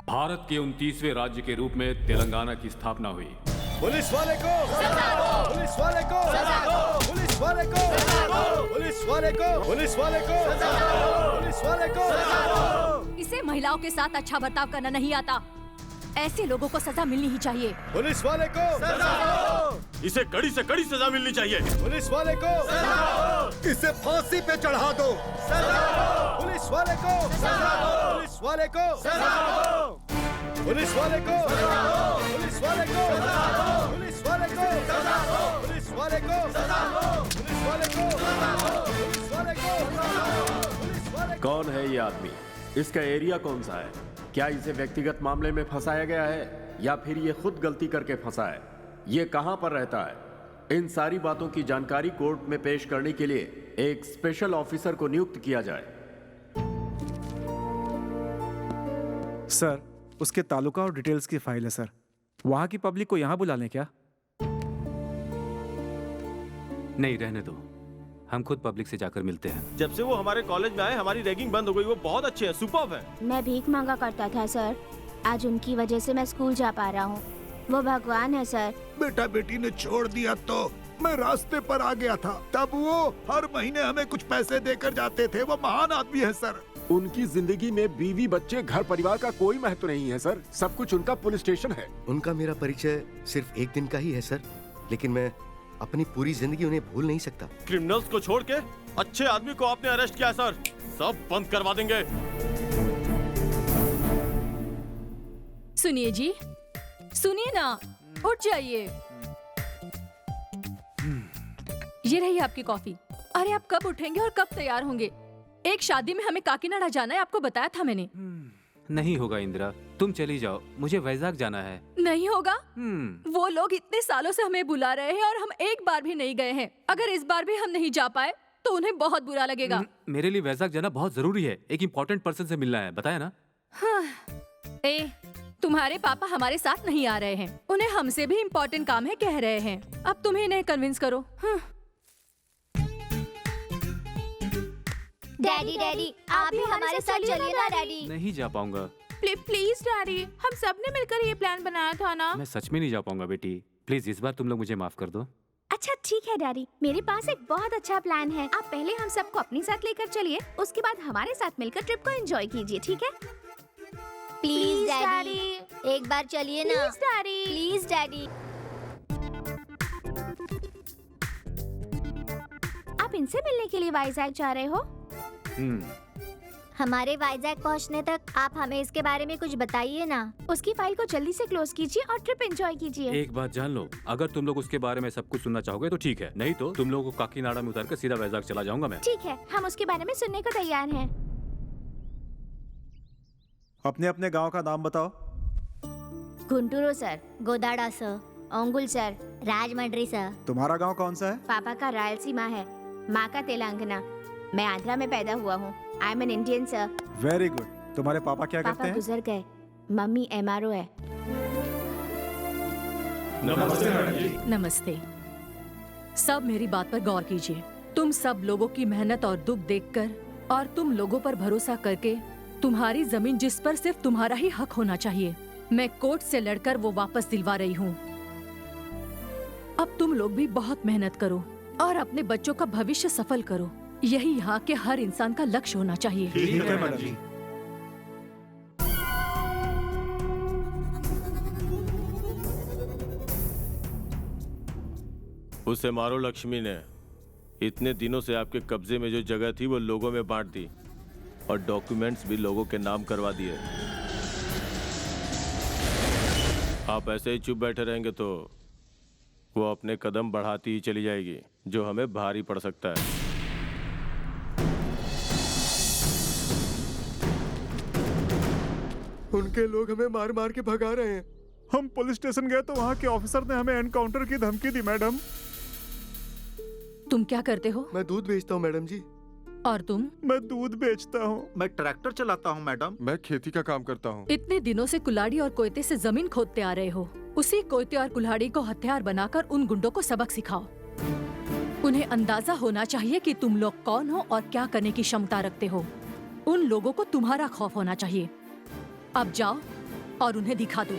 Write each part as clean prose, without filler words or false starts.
भारत के 29वें राज्य के रूप में तेलंगाना की स्थापना हुई। पुलिस वाले को पुलिस वाले को पुलिस वाले को पुलिस वाले को पुलिस वाले को पुलिस वाले को। इसे महिलाओं के साथ अच्छा बर्ताव करना नहीं आता। ऐसे लोगों को सजा मिलनी ही चाहिए। पुलिस वाले को इसे कड़ी से कड़ी सजा मिलनी चाहिए। पुलिस वाले को इसे फांसी पे चढ़ा दो। पुलिस वाले को पुलिस वाले को पुलिस वाले को पुलिस वाले को पुलिस वाले को पुलिस वाले को पुलिस वाले को पुलिस वाले को। कौन है ये आदमी? इसका एरिया कौन सा है? क्या इसे व्यक्तिगत मामले में फंसाया गया है या फिर ये खुद गलती करके फंसा है? ये कहां पर रहता है? इन सारी बातों की जानकारी कोर्ट में पेश करने के लिए एक स्पेशल ऑफिसर को नियुक्त किया जाए। सर, उसके तालुका और डिटेल्स की फाइल है सर। वहां की पब्लिक को यहां बुला लें क्या? नहीं, रहने दो, हम खुद पब्लिक से जाकर मिलते हैं। जब से वो हमारे कॉलेज में आए हमारी रैगिंग बंद हो गई। वो बहुत अच्छे हैं, सुपर्ब है। मैं भीख मांगा करता था सर, आज उनकी वजह से मैं स्कूल जा पा रहा हूँ। वो भगवान है सर। बेटा बेटी ने छोड़ दिया तो मैं रास्ते पर आ गया था। तब वो हर महीने हमें कुछ पैसे देकर जाते थे। वो महान आदमी है सर। उनकी जिंदगी में बीवी बच्चे घर परिवार का कोई महत्व नहीं है सर। सब कुछ उनका पुलिस स्टेशन है। उनका मेरा परिचय सिर्फ एक दिन का ही है सर, लेकिन मैं अपनी पूरी जिंदगी उन्हें भूल नहीं सकता। क्रिमिनल्स को छोड़ के अच्छे आदमी को आपने अरेस्ट किया सर। सब बंद करवा देंगे। सुनिए जी, सुनिए ना, उठ जाइए। ये रही आपकी कॉफी। अरे आप कब उठेंगे और कब तैयार होंगे? एक शादी में हमें काकीनाडा जाना है, आपको बताया था मैंने। नहीं होगा इंदिरा, तुम चली जाओ, मुझे वैजाग जाना है। नहीं होगा? वो लोग इतने सालों से हमें बुला रहे हैं और हम एक बार भी नहीं गए हैं। अगर इस बार भी हम नहीं जा पाए तो उन्हें बहुत बुरा लगेगा। मेरे लिए वैजाग जाना बहुत जरूरी है। एक इम्पोर्टेंट पर्सन से मिलना है, बताया ना? हाँ। तुम्हारे पापा हमारे साथ नहीं आ रहे हैं। उन्हें हमसे भी इम्पोर्टेंट काम है कह रहे हैं। अब तुम्हें इन्हें कन्विंस करो। डैडी डैडी, आप भी हमारे साथ चलिए ना डैडी। नहीं जा पाऊंगा। प्लीज डैडी, हम सब ने मिलकर ये प्लान बनाया था ना। मैं सच में नहीं जा पाऊंगा बेटी। प्लीज इस बार तुम लोग मुझे माफ कर दो। अच्छा ठीक है डैडी, मेरे पास एक बहुत अच्छा प्लान है। आप पहले हम सबको अपने साथ लेकर चलिए, उसके बाद हमारे साथ मिलकर ट्रिप को एंजॉय कीजिए, ठीक है? प्लीज डैडी, एक बार चलिए ना। Please daddy. आप इनसे मिलने के लिए वाइजैक जा रहे हो? हमारे वाइजैक पहुंचने तक आप हमें इसके बारे में कुछ बताइए ना। उसकी फाइल को जल्दी से क्लोज कीजिए और ट्रिप एंजॉय कीजिए। एक बात जान लो, अगर तुम लोग उसके बारे में सब कुछ सुनना चाहोगे तो ठीक है, नहीं तो तुम लोगों को काकीनाडा में उतार कर सीधा वैजाग चला जाऊंगा मैं। ठीक है, हम उसके बारे में सुनने को तैयार हैं। अपने अपने गांव का नाम बताओ। गुंटूरू सर, गोदाड़ा sir, Ongole sir, Rajahmundry sir. तुम्हारा गांव कौन सा है? पापा का रायलसीमा है, माँ का तेलंगाना। मैं आंध्रा में पैदा हुआ हूँ। I am an Indian sir. Very good. तुम्हारे पापा क्या करते पापा हैं? गुजर गए, मम्मी MRO है। नमस्ते मैडम जी। नमस्ते। सब मेरी बात पर गौर कीजिए। तुम सब लोगों की मेहनत और दुख देखकर और तुम लोगों पर भरोसा करके तुम्हारी जमीन जिस पर सिर्फ तुम्हारा ही हक होना चाहिए, मैं कोर्ट से लड़कर वो वापस दिलवा रही हूँ। अब तुम लोग भी बहुत मेहनत करो और अपने बच्चों का भविष्य सफल करो। यही यहाँ के हर इंसान का लक्ष्य होना चाहिए। ठीक है मैडम जी। उसे मारो लक्ष्मी ने। इतने दिनों से आपके कब्जे में जो जगह थी वो लोगों में बांट दी और डॉक्यूमेंट्स भी लोगों के नाम करवा दिए। आप ऐसे ही चुप बैठे रहेंगे तो वो अपने कदम बढ़ाती ही चली जाएगी, जो हमें भारी पड़ सकता है। उनके लोग हमें मार मार के भगा रहे हैं। हम पुलिस स्टेशन गए तो वहाँ के ऑफिसर ने हमें एनकाउंटर की धमकी दी मैडम। तुम क्या करते हो? मैं दूध बेचता हूँ मैडम जी। और तुम? मैं दूध बेचता हूँ। मैं ट्रैक्टर चलाता हूँ मैडम। मैं खेती का काम करता हूँ। इतने दिनों से कुल्हाड़ी और कोयते से जमीन खोदते आ रहे हो। उसी कोयते और कुल्हाड़ी को हथियार बनाकर उन गुंडों को सबक सिखाओ। उन्हें अंदाजा होना चाहिए कि तुम लोग कौन हो और क्या करने की क्षमता रखते हो। उन लोगों को तुम्हारा खौफ होना चाहिए। अब जाओ और उन्हें दिखा दो।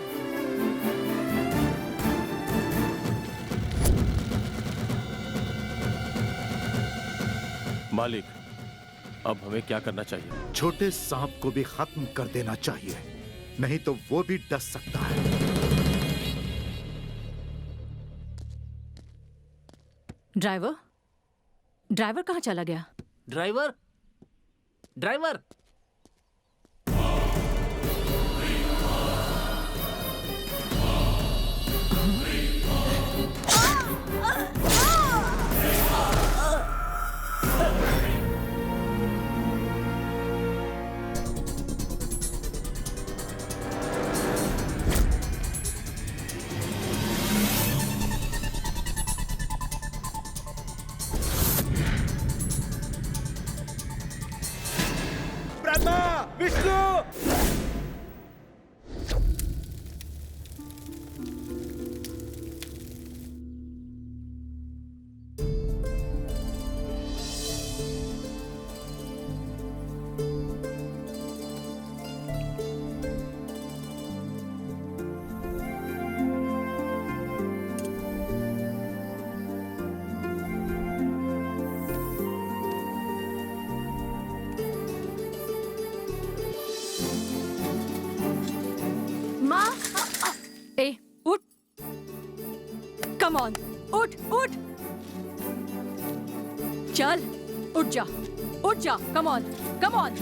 मालिक, अब हमें क्या करना चाहिए? छोटे सांप को भी खत्म कर देना चाहिए, नहीं तो वो भी डस सकता है। ड्राइवर कहाँ चला गया? ड्राइवर ड्राइवर ब्रह्मा, विष्णु, माँ, ए, उठ। कम ऑन, उठ उठ। चल, उठ जा, कम ऑन, कम ऑन।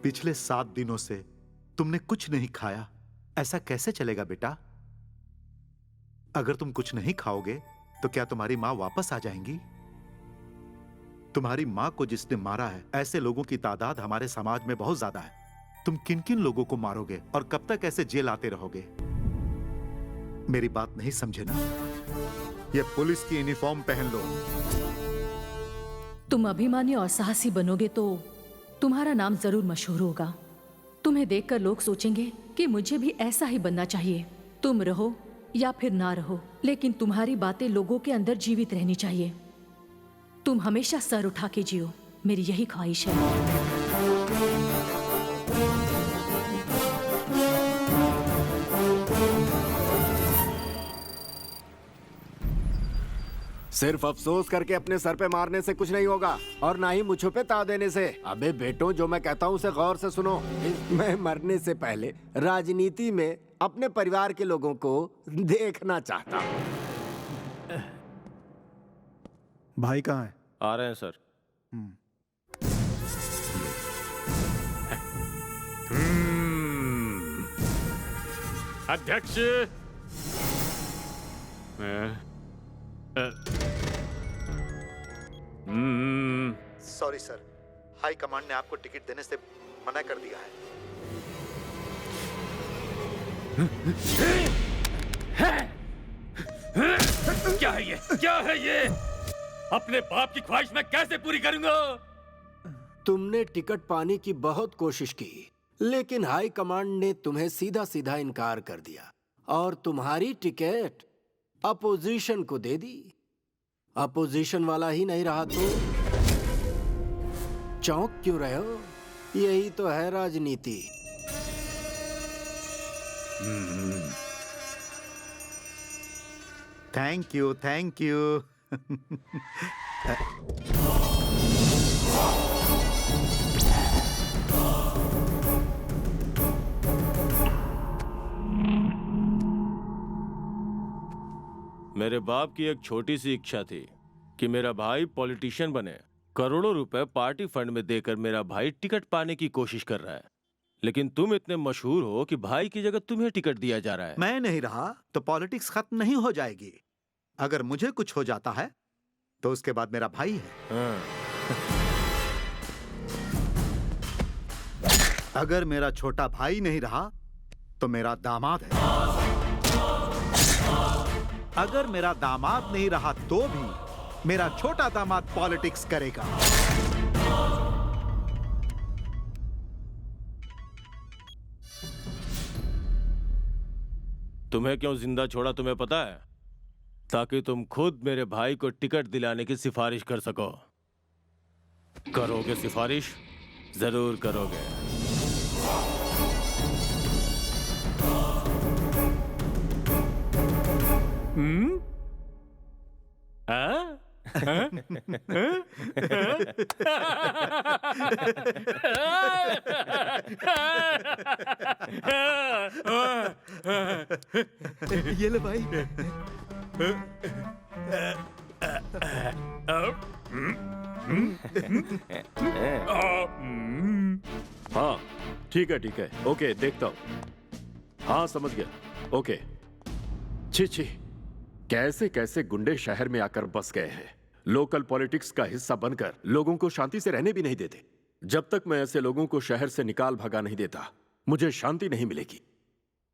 पिछले 7 दिनों से तुमने कुछ नहीं खाया, ऐसा कैसे चलेगा बेटा? अगर तुम कुछ नहीं खाओगे तो क्या तुम्हारी माँ वापस आ जाएंगी? तुम्हारी माँ को जिसने मारा है, ऐसे लोगों की तादाद हमारे समाज में बहुत ज्यादा है। तुम किन किन लोगों को मारोगे और कब तक ऐसे जेल आते रहोगे? मेरी बात नहीं समझे ना? ये पुलिस की यूनिफॉर्म पहन लो। तुम अभिमानी और साहसी बनोगे तो तुम्हारा नाम जरूर मशहूर होगा। तुम्हें देखकर लोग सोचेंगे कि मुझे भी ऐसा ही बनना चाहिए। तुम रहो या फिर ना रहो, लेकिन तुम्हारी बातें लोगों के अंदर जीवित रहनी चाहिए। तुम हमेशा सर उठा के जियो, मेरी यही ख्वाहिश है। सिर्फ अफसोस करके अपने सर पे मारने से कुछ नहीं होगा, और ना ही मुझों पे ता देने से। अबे बेटो, जो मैं कहता हूँ उसे गौर से सुनो। मैं मरने से पहले राजनीति में अपने परिवार के लोगों को देखना चाहता हूँ। भाई कहाँ है? आ रहे हैं सर। अध्यक्ष, सॉरी सर, हाई कमांड ने आपको टिकट देने से मना कर दिया है। क्या है ये? क्या है ये? अपने बाप की ख्वाहिश मैं कैसे पूरी करूंगा? तुमने टिकट पाने की बहुत कोशिश की, लेकिन हाई कमांड ने तुम्हें सीधा सीधा इनकार कर दिया और तुम्हारी टिकट अपोजिशन को दे दी। अपोजिशन वाला ही नहीं रहा तो चौंक क्यों रहे हो? यही तो है राजनीति। Thank you, thank you. मेरे बाप की एक छोटी सी इच्छा थी कि मेरा भाई पॉलिटिशियन बने। करोड़ों रुपए पार्टी फंड में देकर मेरा भाई टिकट पाने की कोशिश कर रहा है, लेकिन तुम इतने मशहूर हो कि भाई की जगह तुम्हें टिकट दिया जा रहा है। मैं नहीं रहा तो पॉलिटिक्स खत्म नहीं हो जाएगी। अगर मुझे कुछ हो जाता है तो उसके बाद मेरा भाई है। अगर मेरा छोटा भाई नहीं रहा तो मेरा दामाद है। अगर मेरा दामाद नहीं रहा तो भी मेरा छोटा दामाद पॉलिटिक्स करेगा। तुम्हें क्यों जिंदा छोड़ा तुम्हें पता है? ताकि तुम खुद मेरे भाई को टिकट दिलाने की सिफारिश कर सको। करोगे सिफारिश? जरूर करोगे। ये ले भाई। हाँ ठीक है, ओके देखता हूँ। हाँ समझ गया, ओके। छी छी, कैसे कैसे गुंडे शहर में आकर बस गए हैं। लोकल पॉलिटिक्स का हिस्सा बनकर लोगों को शांति से रहने भी नहीं देते। जब तक मैं ऐसे लोगों को शहर से निकाल भगा नहीं देता, मुझे शांति नहीं मिलेगी।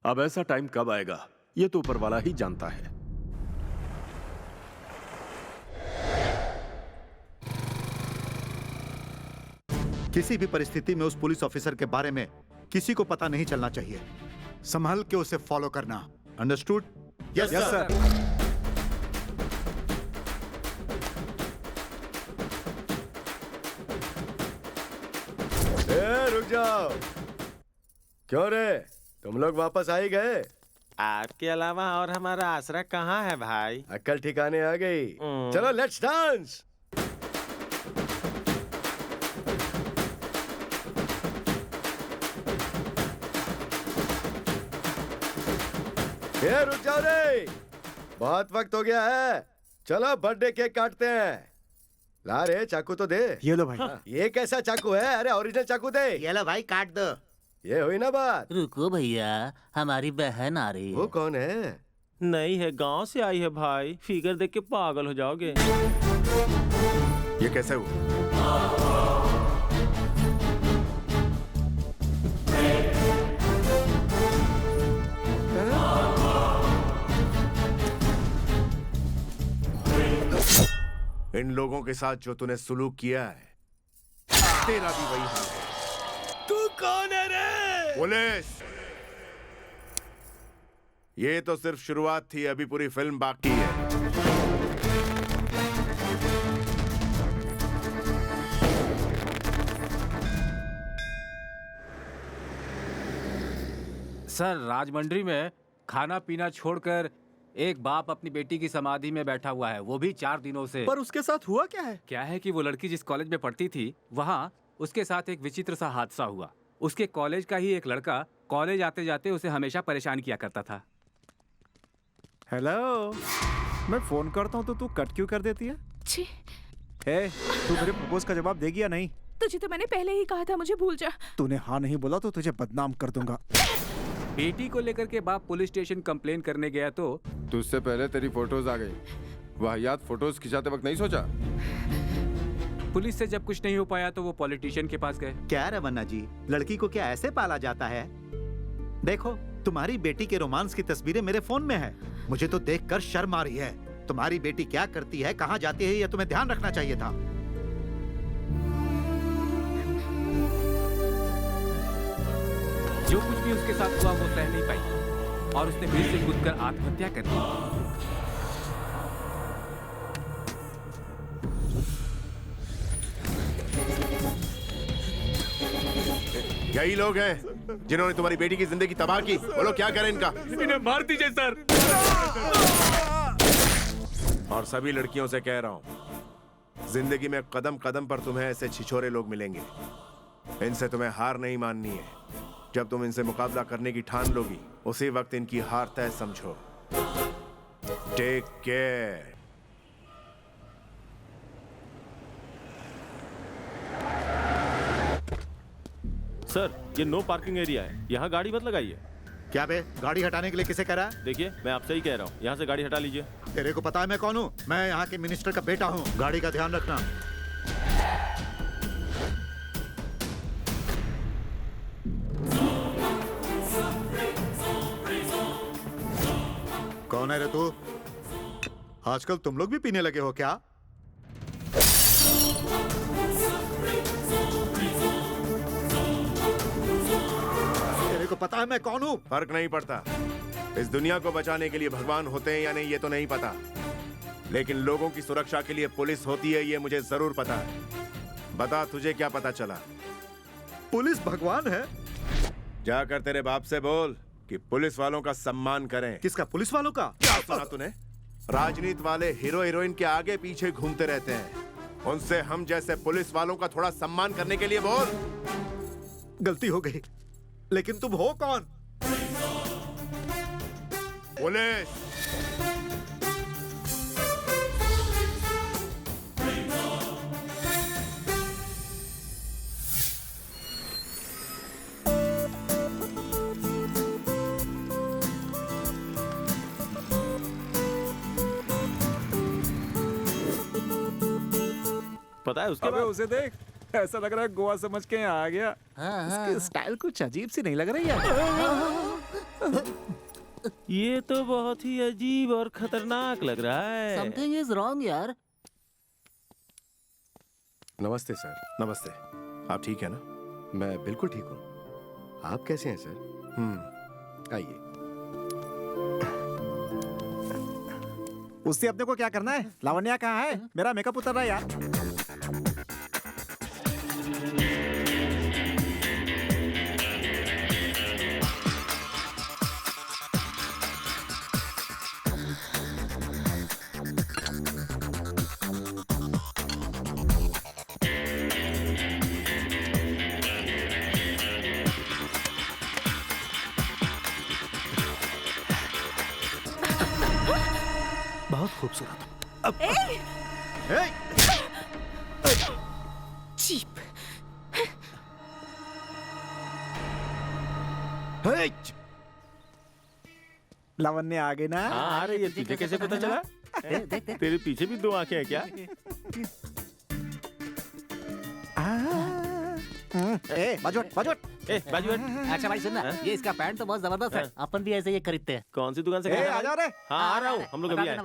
अब ऐसा टाइम कब आएगा, ये तो ऊपर वाला ही जानता है। किसी भी परिस्थिति में उस पुलिस ऑफिसर के बारे में किसी को पता नहीं चलना चाहिए। संभल के उसे फॉलो करना। अंडरस्टूड? Yes sir. रुक जाओ। क्यों रे, तुम लोग वापस आ ही गए? आपके अलावा और हमारा आसरा कहाँ है भाई? अक्ल ठिकाने आ गई। चलो लेट्स डांस। रुक जाओ रे, बहुत वक्त हो गया है। चलो बर्थडे केक काटते हैं। ला रे, चाकू तो दे। ये लो भाई। ये कैसा चाकू है? अरे ओरिजिनल चाकू दे। ये लो भाई, काट दो। ये हुई ना बात। रुको भैया, हमारी बहन आ रही है। वो कौन है? नहीं है, गांव से आई है भाई। फिगर देख के पागल हो जाओगे। ये कैसे हुआ? इन लोगों के साथ जो तूने सुलूक किया है, तेरा भी वही हाल है। तू कौन है रे? पुलिस! ये तो सिर्फ शुरुआत थी, अभी पूरी फिल्म बाकी है। सर, राजमंड्री में खाना पीना छोड़कर एक बाप अपनी बेटी की समाधि में बैठा हुआ है, वो भी 4 दिनों से। पर उसके साथ हुआ क्या है? क्या है कि वो लड़की जिस कॉलेज में पढ़ती थी, वहाँ उसके साथ एक विचित्र सा हादसा हुआ। उसके कॉलेज का ही एक लड़का कॉलेज आते जाते उसे हमेशा परेशान किया करता था। हेलो, मैं फोन करता हूँ तो तू कट क्यों कर देती है? छी, हे, तू मेरे प्रपोज का जवाब देगी या नहीं? तुझे तो मैंने पहले ही कहा था, मुझे भूल जा। तूने हाँ नहीं बोला तो तुझे बदनाम कर दूंगा। बेटी को लेकर के बाप पुलिस स्टेशन कंप्लेन करने गया तो तुझसे पहले तेरी फोटोज आ गई। वाहियात फोटोज खिंचाते वक्त नहीं सोचा? पुलिस से जब कुछ नहीं हो पाया तो वो पॉलिटिशियन के पास गए। क्या रमन्ना जी, लड़की को क्या ऐसे पाला जाता है? देखो, तुम्हारी बेटी के रोमांस की तस्वीरें मेरे फोन में है। मुझे तो देखकर शर्म आ रही है। तुम्हारी बेटी क्या करती है, कहाँ जाती है, यह तुम्हें ध्यान रखना चाहिए था। जो कुछ भी उसके साथ हुआ वो सह नहीं पाई और उसने ब्रिज से कूदकर आत्महत्या कर दी। यही लोग हैं जिन्होंने तुम्हारी बेटी की जिंदगी तबाह की। बोलो क्या करें इनका? इन्हें मार दीजिए सर। और सभी लड़कियों से कह रहा हूं, जिंदगी में कदम कदम पर तुम्हें ऐसे छिछोरे लोग मिलेंगे। इनसे तुम्हें हार नहीं माननी है। जब तुम इनसे मुकाबला करने की ठान लोगी, उसी वक्त इनकी हार तय समझो। Take care. सर, ये नो पार्किंग एरिया है, यहाँ गाड़ी मत लगाइए। क्या बे, गाड़ी हटाने के लिए किसे कह रहा है? देखिए, मैं आपसे ही कह रहा हूँ, यहाँ से गाड़ी हटा लीजिए। तेरे को पता है मैं कौन हूँ? मैं यहाँ के मिनिस्टर का बेटा हूँ। गाड़ी का ध्यान रखना। कौन है रे तू? आजकल तुम लोग भी पीने लगे हो क्या? तेरे को पता है मैं कौन हूँ? फर्क नहीं पड़ता। इस दुनिया को बचाने के लिए भगवान होते हैं या नहीं, ये तो नहीं पता। लेकिन लोगों की सुरक्षा के लिए पुलिस होती है, ये मुझे जरूर पता है। बता, तुझे क्या पता चला? पुलिस भगवान है। जाकर तेरे बाप से बोल कि पुलिस वालों का सम्मान करें। किसका? पुलिस वालों का? क्या सुना तूने? राजनीति वाले हीरो हीरोइन के आगे पीछे घूमते रहते हैं। उनसे हम जैसे पुलिस वालों का थोड़ा सम्मान करने के लिए बोल। गलती हो गई, लेकिन तुम हो कौन? पुलिस। पता है उसके अबे बाद उसे देख, ऐसा लग रहा है गोवा समझ के यहाँ आ गया। उसकी स्टाइल कुछ अजीब सी नहीं लग रही है? ये तो बहुत ही अजीब और खतरनाक लग रहा है। समथिंग इज रॉन्ग यार। नमस्ते सर। नमस्ते। आप ठीक है ना? मैं बिल्कुल ठीक हूँ। आप कैसे हैं सर? आइए। उससे अपने को क्या करना है? लावण्या कहाँ है? मेरा मेकअप उतर रहा है यार। बहुत खूबसूरत। चीप। लावण्य आ गई ना? हाँ आ रही है। तुझे कैसे पता चला? तेरे पीछे भी दो आंखें हैं क्या? बाजू बाजू हट। अच्छा भाई सुनना, ये इसका पैंट तो बहुत जबरदस्त है। अपन भी ऐसे ये खरीदते हैं। कौन सी दुकान से? आ जाओ रे। हाँ आ रहा हूँ, हम लोग अभी आए।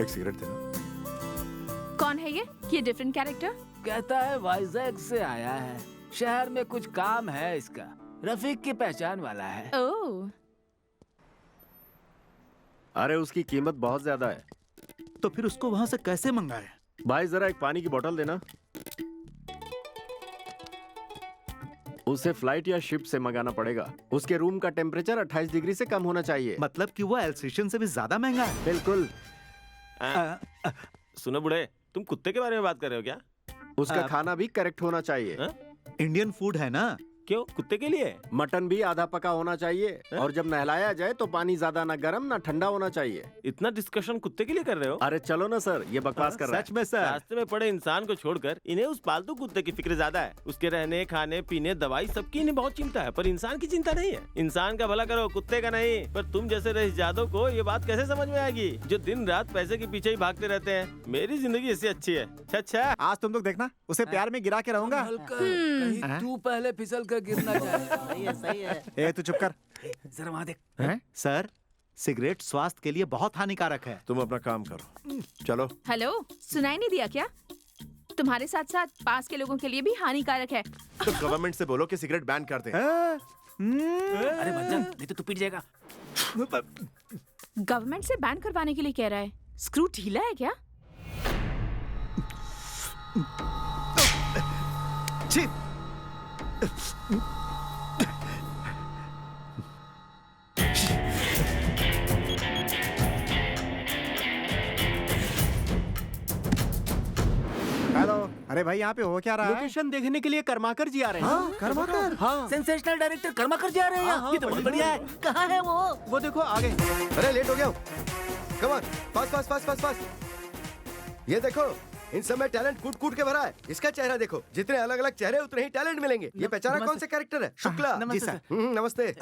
एक सिगरेट देना। कौन है ये? Different character? कहता है वाइजैक से आया है, शहर में कुछ काम है इसका, रफीक की पहचान वाला है। ओह। अरे उसकी कीमत बहुत ज्यादा है। तो फिर उसको वहां से कैसे मंगाए? भाई जरा एक पानी की बोतल देना। उसे फ्लाइट या शिप से मंगाना पड़ेगा। उसके रूम का टेम्परेचर 28 डिग्री से कम होना चाहिए। मतलब कि वो एल्सेशियन से भी ज्यादा महंगा है? बिल्कुल। सुनो बुढ़े, तुम कुत्ते के बारे में बात कर रहे हो क्या? उसका खाना भी करेक्ट होना चाहिए। इंडियन फूड है ना? क्यों? कुत्ते के लिए? मटन भी आधा पका होना चाहिए। और जब नहलाया जाए तो पानी ज्यादा ना गर्म ना ठंडा होना चाहिए। इतना डिस्कशन कुत्ते के लिए कर रहे हो? अरे चलो ना सर, ये बकवास कर रहा है। सच में सर? रास्ते में पड़े इंसान को छोड़कर इन्हें उस पालतू कुत्ते की फिक्र ज्यादा है। उसके रहने, खाने, पीने, दवाई सबकी इन्हें बहुत चिंता है, पर इंसान की चिंता नहीं है। इंसान का भला करो, कुत्ते का नहीं। पर तुम जैसे रईस जादव को ये बात कैसे समझ में आएगी, जो दिन रात पैसे के पीछे ही भागते रहते हैं? मेरी जिंदगी इससे अच्छी है। अच्छा आज तुम लोग देखना, उसे प्यार में गिरा के रहूंगा। कहीं तू पहले फिसल कर गिरना चाहे। सही है, सही है। ए तू चुप कर। जरा वहाँ देख। सर, सिगरेट स्वास्थ्य के लिए बहुत हानिकारक है। तुम अपना काम करो, चलो। हेलो, सुनाई नहीं दिया क्या? तुम्हारे साथ साथ पास के लोगों के लिए भी हानिकारक है। तो गवर्नमेंट से बोलो कि सिगरेट बैन कर दें। अरे बच्चा, नहीं तो तू पिट जाएगा। गवर्नमेंट से बैन करवाने के लिए कह रहा है। स्क्रू ढीला है क्या? हेलो, अरे भाई यहाँ पे हो क्या रहा है? लोकेशन देखने के लिए कर्माकर जी आ रहे हैं। हाँ, कर्माकर? हाँ। सेंसेशनल डायरेक्टर कर्माकर जा रहे हैं। ये तो बहुत बढ़िया है। कहाँ है वो? वो देखो आ गए। अरे लेट हो गया हूँ। Come on, fast fast fast fast fast. ये देखो, इन सब में टैलेंट कूट कूट के भरा है। इसका चेहरा देखो, जितने अलग अलग चेहरे उतने ही टैलेंट मिलेंगे। ये पहचाना कौन सा कैरेक्टर है? शुक्ला। जी सर। नमस्ते।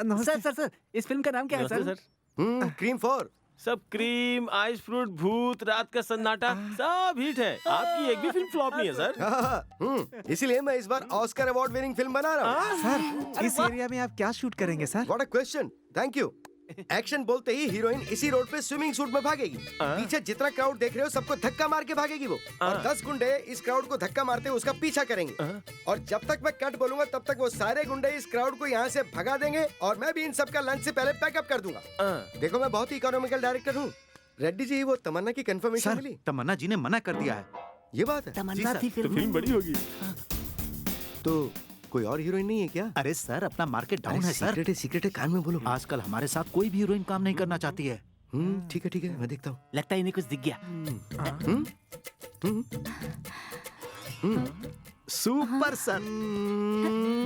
सर, इस फिल्म का नाम क्या है सर? क्रीम 4। सब क्रीम, आइस फ्रूट, भूत, रात का सन्नाटा, सब हिट है। आपकी एक भी फिल्म फ्लॉप नहीं है सर। इसीलिए मैं इस बार ऑस्कर अवार्ड विनिंग फिल्म बना रहा हूँ। सर, इस एरिया में आप क्या शूट करेंगे sir? What a question. Thank you. Action बोलते ही हीरोइन इसी रोड पे स्विमिंग सूट में भागेगी। पीछे जितना क्राउड देख रहे हो सबको धक्का मार के भागेगी वो, और 10 गुंडे इस क्राउड को धक्का मारते हुए उसका पीछा करेंगे। और जब तक मैं कट बोलूंगा तब तक वो सारे गुंडे इस क्राउड को यहाँ से भगा देंगे, और मैं भी इन सबका लंच से पहले पैकअप कर दूंगा। देखो मैं बहुत ही इकोनॉमिकल डायरेक्टर हूँ। रेड्डी जी, वो तमन्ना की कंफर्मेशन मिली? तमन्ना जी ने मना कर दिया है। ये बात है? तमन्ना थी फिल्म बड़ी होगी। तो कोई और हीरोइन नहीं है क्या? अरे सर, अपना मार्केट डाउन है सर। सीक्रेट है, कान में बोलो। आजकल हमारे साथ कोई भी हीरोइन काम नहीं करना चाहती है। ठीक है, मैं देखता हूँ। लगता है इन्हें कुछ दिख गया। सुपर सर,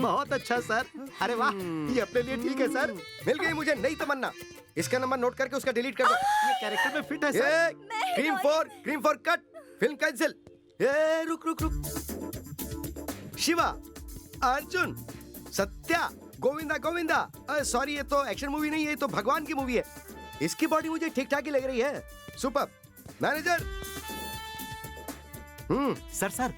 बहुत अच्छा सर। अरे वाह, ये अपने लिए ठीक है सर। मिल गई मुझे नई तमन्ना। इसका नंबर नोट करके उसका डिलीट कर दो। ये कैरेक्टर में फिट है sir. Cream for cut, film cancel. रुक। शिवा, अर्जुन, सत्या, गोविंदा। सॉरी, ये तो एक्शन मूवी नहीं है, ये तो भगवान की मूवी है। इसकी बॉडी मुझे ठीक ठाक ही लग रही है। Super. Manager. Sir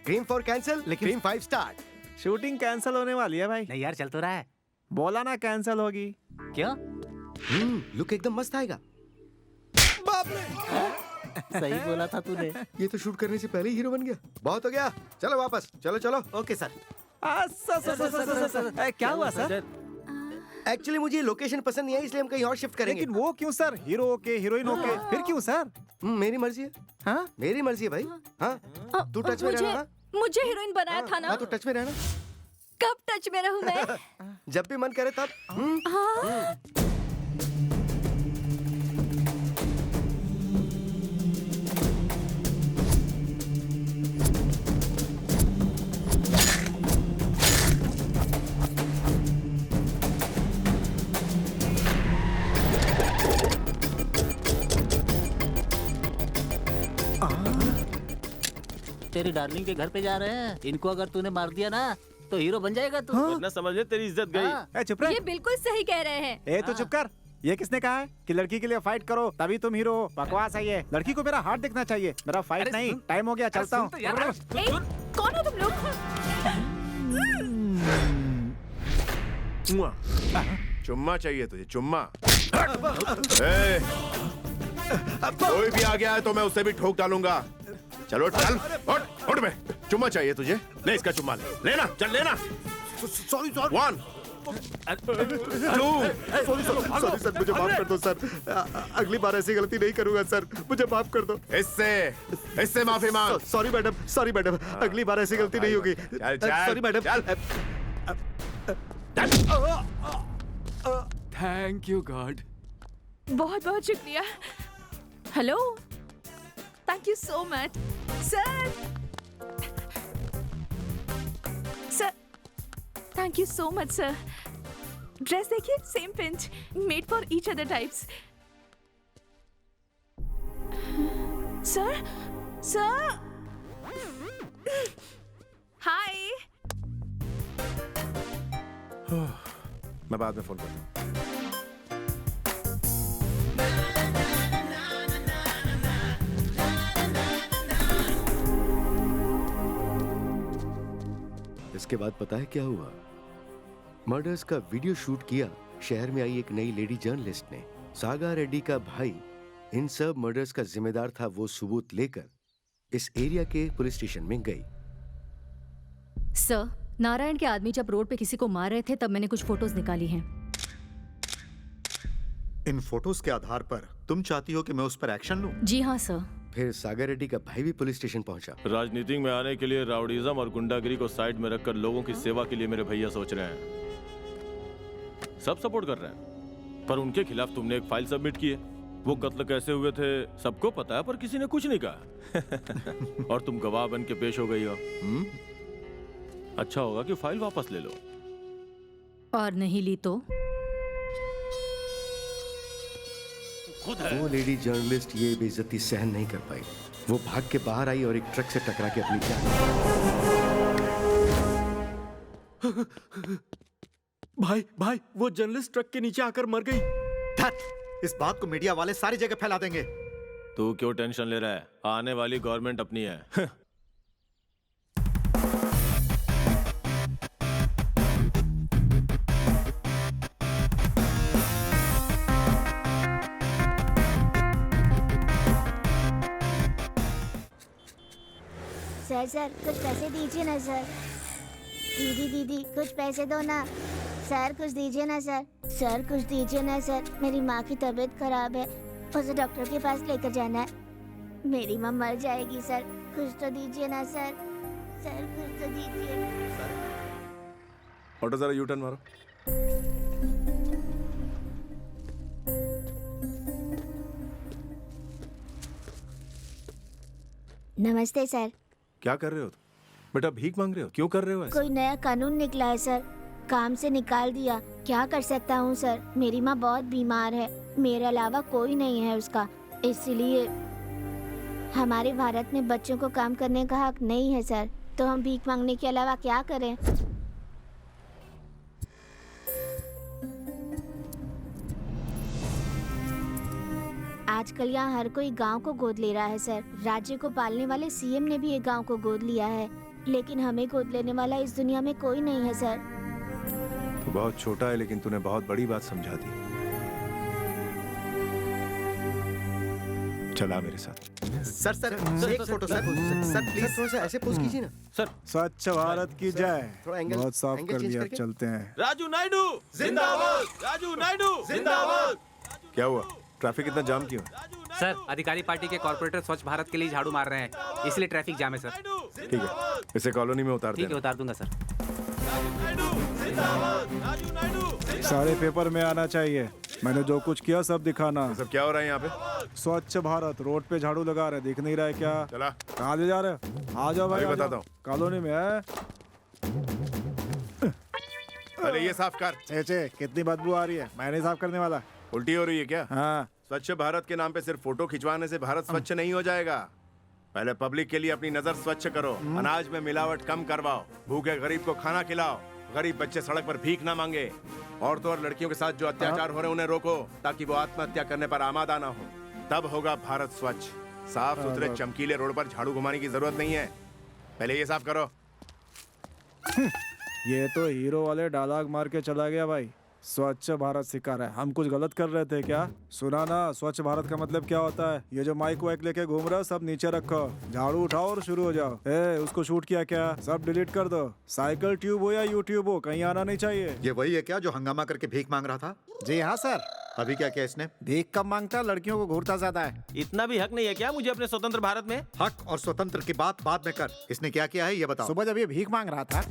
cream for cancel, लेकिन क्रीम 5 स्टार। शूटिंग कैंसिल होने वाली है भाई। नहीं यार, चल तो रहा है। बोला ना कैंसिल होगी। क्यों? लुक एकदम मस्त आएगा। बाप रे, सही बोला था तूने। ये तो शूट करने से पहले ही हीरो बन गया। बहुत हो गया, चलो वापस। चलो। Okay sir. सर क्या हुआ सर? एक्चुअली मुझे लोकेशन पसंद नहीं है, इसलिए हम कहीं और शिफ्ट करेंगे। लेकिन वो क्यों सर? हीरो के हीरोइन के फिर क्यों सर? मेरी मर्जी है। हाँ, मेरी मर्जी है भाई। हाँ, तू टच में रहना। मुझे हीरोइन बनाया था ना। हाँ, तो टच में रहना। कब टच में रहूं मैं? जब भी मन करे तब। तेरी डार्लिंग के घर पे जा रहे हैं। इनको अगर तूने मार दिया ना तो हीरो बन जाएगा तू। वरना समझ ले तेरी इज्जत गई। चुप रह। ये बिल्कुल सही कह रहे हैं। तू चुप कर। ये किसने कहा है कि लड़की के लिए फाइट करो तभी तुम हीरो हो? बकवास है ये। लड़की को मेरा हार्ट देखना चाहिए, मेरा फाइट नहीं। टाइम हो गया, चलता हूँ। कौन हो तुम लोग? चुम्मा चाहिए तुझे? चुम्मा? कोई भी आ गया है तो मैं उससे भी ठोक डालूंगा। चलो चल, उठ बे। चुम्मा चाहिए तुझे? ले इसका चुम्मा, लेना, चल लेना। सॉरी 1 2 सॉरी सर, मुझे माफ कर दो सर। अगली बार ऐसी गलती नहीं करूंगा सर, मुझे माफ कर दो। इससे माफी मांग। सॉरी मैडम, अगली बार ऐसी गलती नहीं होगी। Sorry madam. Thank you God. बहुत बहुत शुक्रिया। Hello, thank you so much sir. Thank you so much sir. Dress देखिए, same pinch, made for each other types. Sir hi. मैं बाद में फोन करता हूँ। इसके बाद पता है क्या हुआ? मर्डर्स का वीडियो शूट किया शहर में आई एक नई लेडी जर्नलिस्ट ने। सागा रेड्डी का भाई इन सब मर्डर्स का जिम्मेदार था। वो सबूत लेकर इस एरिया के पुलिस स्टेशन में गई। सर, नारायण के आदमी जब रोड पे किसी को मार रहे थे तब मैंने कुछ फोटोज निकाली हैं। इन फोटोज के आधार पर तुम चाहती हो कि मैं उस पर एक्शन लूं? जी हाँ सर। फिर सागर रेड्डी का भाई भी पुलिस स्टेशन पहुंचा। राजनीति में आने के लिए राउडीजम और गुंडागिरी को साइड में रखकर लोगों की सेवा के लिए मेरे भैया सोच रहे हैं। सब सपोर्ट कर रहे हैं, पर उनके खिलाफ तुमने एक फाइल सबमिट की है। वो कत्ल कैसे हुए थे सबको पता है, पर किसी ने कुछ नहीं कहा। और तुम गवाह बन के पेश हो गई हो। अच्छा होगा कि फाइल वापस ले लो। और नहीं ली तो? वो लेडी जर्नलिस्ट ये बेइज्जती सहन नहीं कर पाई। वो भाग के बाहर आई और एक ट्रक से टकरा के अपनी जान। भाई वो जर्नलिस्ट ट्रक के नीचे आकर मर गई। इस बात को मीडिया वाले सारी जगह फैला देंगे। तू क्यों टेंशन ले रहा है? आने वाली गवर्नमेंट अपनी है। सर सर कुछ पैसे दीजिए ना सर। दीदी दीदी कुछ पैसे दो ना। सर कुछ दीजिए ना सर। सर कुछ दीजिए ना सर। मेरी माँ की तबीयत खराब है, उसे डॉक्टर के पास लेकर जाना है। मेरी माँ मर जाएगी सर, कुछ तो दीजिए ना सर। सर कुछ तो दीजिए। ऑटो जरा यू टर्न मारो। नमस्ते सर। क्या कर रहे हो तुम? बेटा भीख मांग रहे हो? क्यों कर रहे हो ऐसा? कोई नया कानून निकला है सर, काम से निकाल दिया। क्या कर सकता हूँ सर, मेरी माँ बहुत बीमार है, मेरे अलावा कोई नहीं है उसका, इसलिए हमारे भारत में बच्चों को काम करने का हक नहीं है सर। तो हम भीख मांगने के अलावा क्या करें? आजकल यहाँ हर कोई गांव को गोद ले रहा है सर। राज्य को पालने वाले सीएम ने भी एक गांव को गोद लिया है, लेकिन हमें गोद लेने वाला इस दुनिया में कोई नहीं है सर। तू बहुत छोटा है लेकिन तूने बहुत बड़ी बात समझा दी। चला मेरे साथ। सर सर एक फोटो सर। सर प्लीज थोड़ा सा ऐसे पोज कीजिए ना सर। स्वच्छ भारत की जय। थोड़ा एंगल बहुत साफ एंगल कर चेंज दिया, करके। चलते हैं। राजू नायडू जिंदाबाद। राजू नायडू जिंदाबाद। क्या हुआ? ट्रैफिक इतना जाम क्यों? सर अधिकारी पार्टी के कॉर्पोरेटर स्वच्छ भारत के लिए झाड़ू मार रहे हैं, इसलिए ट्रैफिक जाम है सर। ठीक है, इसे कॉलोनी में उतार ठीक है, देना। उतार दूंगा सर। सारे पेपर में आना चाहिए। मैंने जो कुछ किया सब दिखाना। सब क्या हो रहा है यहाँ पे? स्वच्छ भारत, रोड पे झाड़ू लगा रहे, दिख नहीं रहा है क्या? चला। कहाँ ले जा रहे हो? आ जाओ भाई, अभी आ बताता जाओ। हूँ। कॉलोनी में है। अरे ये साफ कर। चे कितनी बदबू आ रही है, मैं नहीं साफ करने वाला। उल्टी हो रही है क्या? हाँ। स्वच्छ भारत के नाम पे सिर्फ फोटो खिंचवाने से भारत स्वच्छ नहीं हो जाएगा। पहले पब्लिक के लिए अपनी नजर स्वच्छ करो, अनाज में मिलावट कम करवाओ, भूखे गरीब को खाना खिलाओ, गरीब बच्चे सड़क पर भीख ना मांगे, औरतों और लड़कियों के साथ जो अत्याचार हो रहे हैं उन्हें रोको ताकि वो आत्महत्या करने पर आमादा ना हो। तब होगा भारत स्वच्छ। साफ सुथरे चमकीले रोड पर झाड़ू घुमाने की जरूरत नहीं है, पहले ये साफ करो। ये तो हीरो वाले डायलॉग मार के चला गया भाई। स्वच्छ भारत सिखा रहा है, हम कुछ गलत कर रहे थे क्या? सुना ना, स्वच्छ भारत का मतलब क्या होता है? ये जो माइक वाइक लेके घूम रहा है सब नीचे रखो, झाड़ू उठाओ और शुरू हो जाओ। उसको शूट किया क्या? सब डिलीट कर दो। साइकिल ट्यूब हो या यूट्यूब हो, कहीं आना नहीं चाहिए। ये वही है क्या जो हंगामा करके भीख मांग रहा था? जी हाँ सर। अभी क्या किया इसने? भीख कम मांगता, लड़कियों को घूरता ज्यादा है। इतना भी हक नहीं है क्या मुझे अपने स्वतंत्र भारत में? हक और स्वतंत्र की बात बाद में कर, इसने क्या किया है ये बताओ। सुबह जब ये भीख मांग रहा था,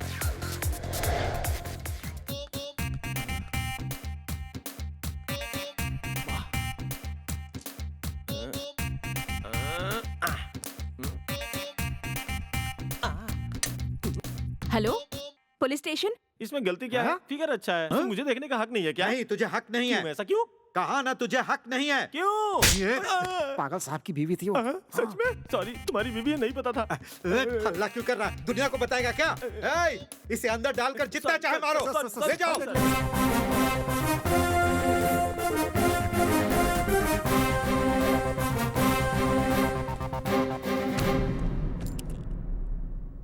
हेलो पुलिस स्टेशन। इसमें गलती क्या है? फिगर अच्छा है, तो मुझे देखने का हक नहीं है क्या? नहीं, तुझे हक नहीं है। ऐसा क्यों? कहा ना तुझे हक नहीं है। क्यों? ये पागल साहब की बीवी थी वो। सच में? सॉरी, तुम्हारी बीवी है, नहीं पता था। हल्ला क्यों कर रहा है? दुनिया को बताएगा क्या? इसे अंदर डालकर जितना चाहे मारो, ले जाओ।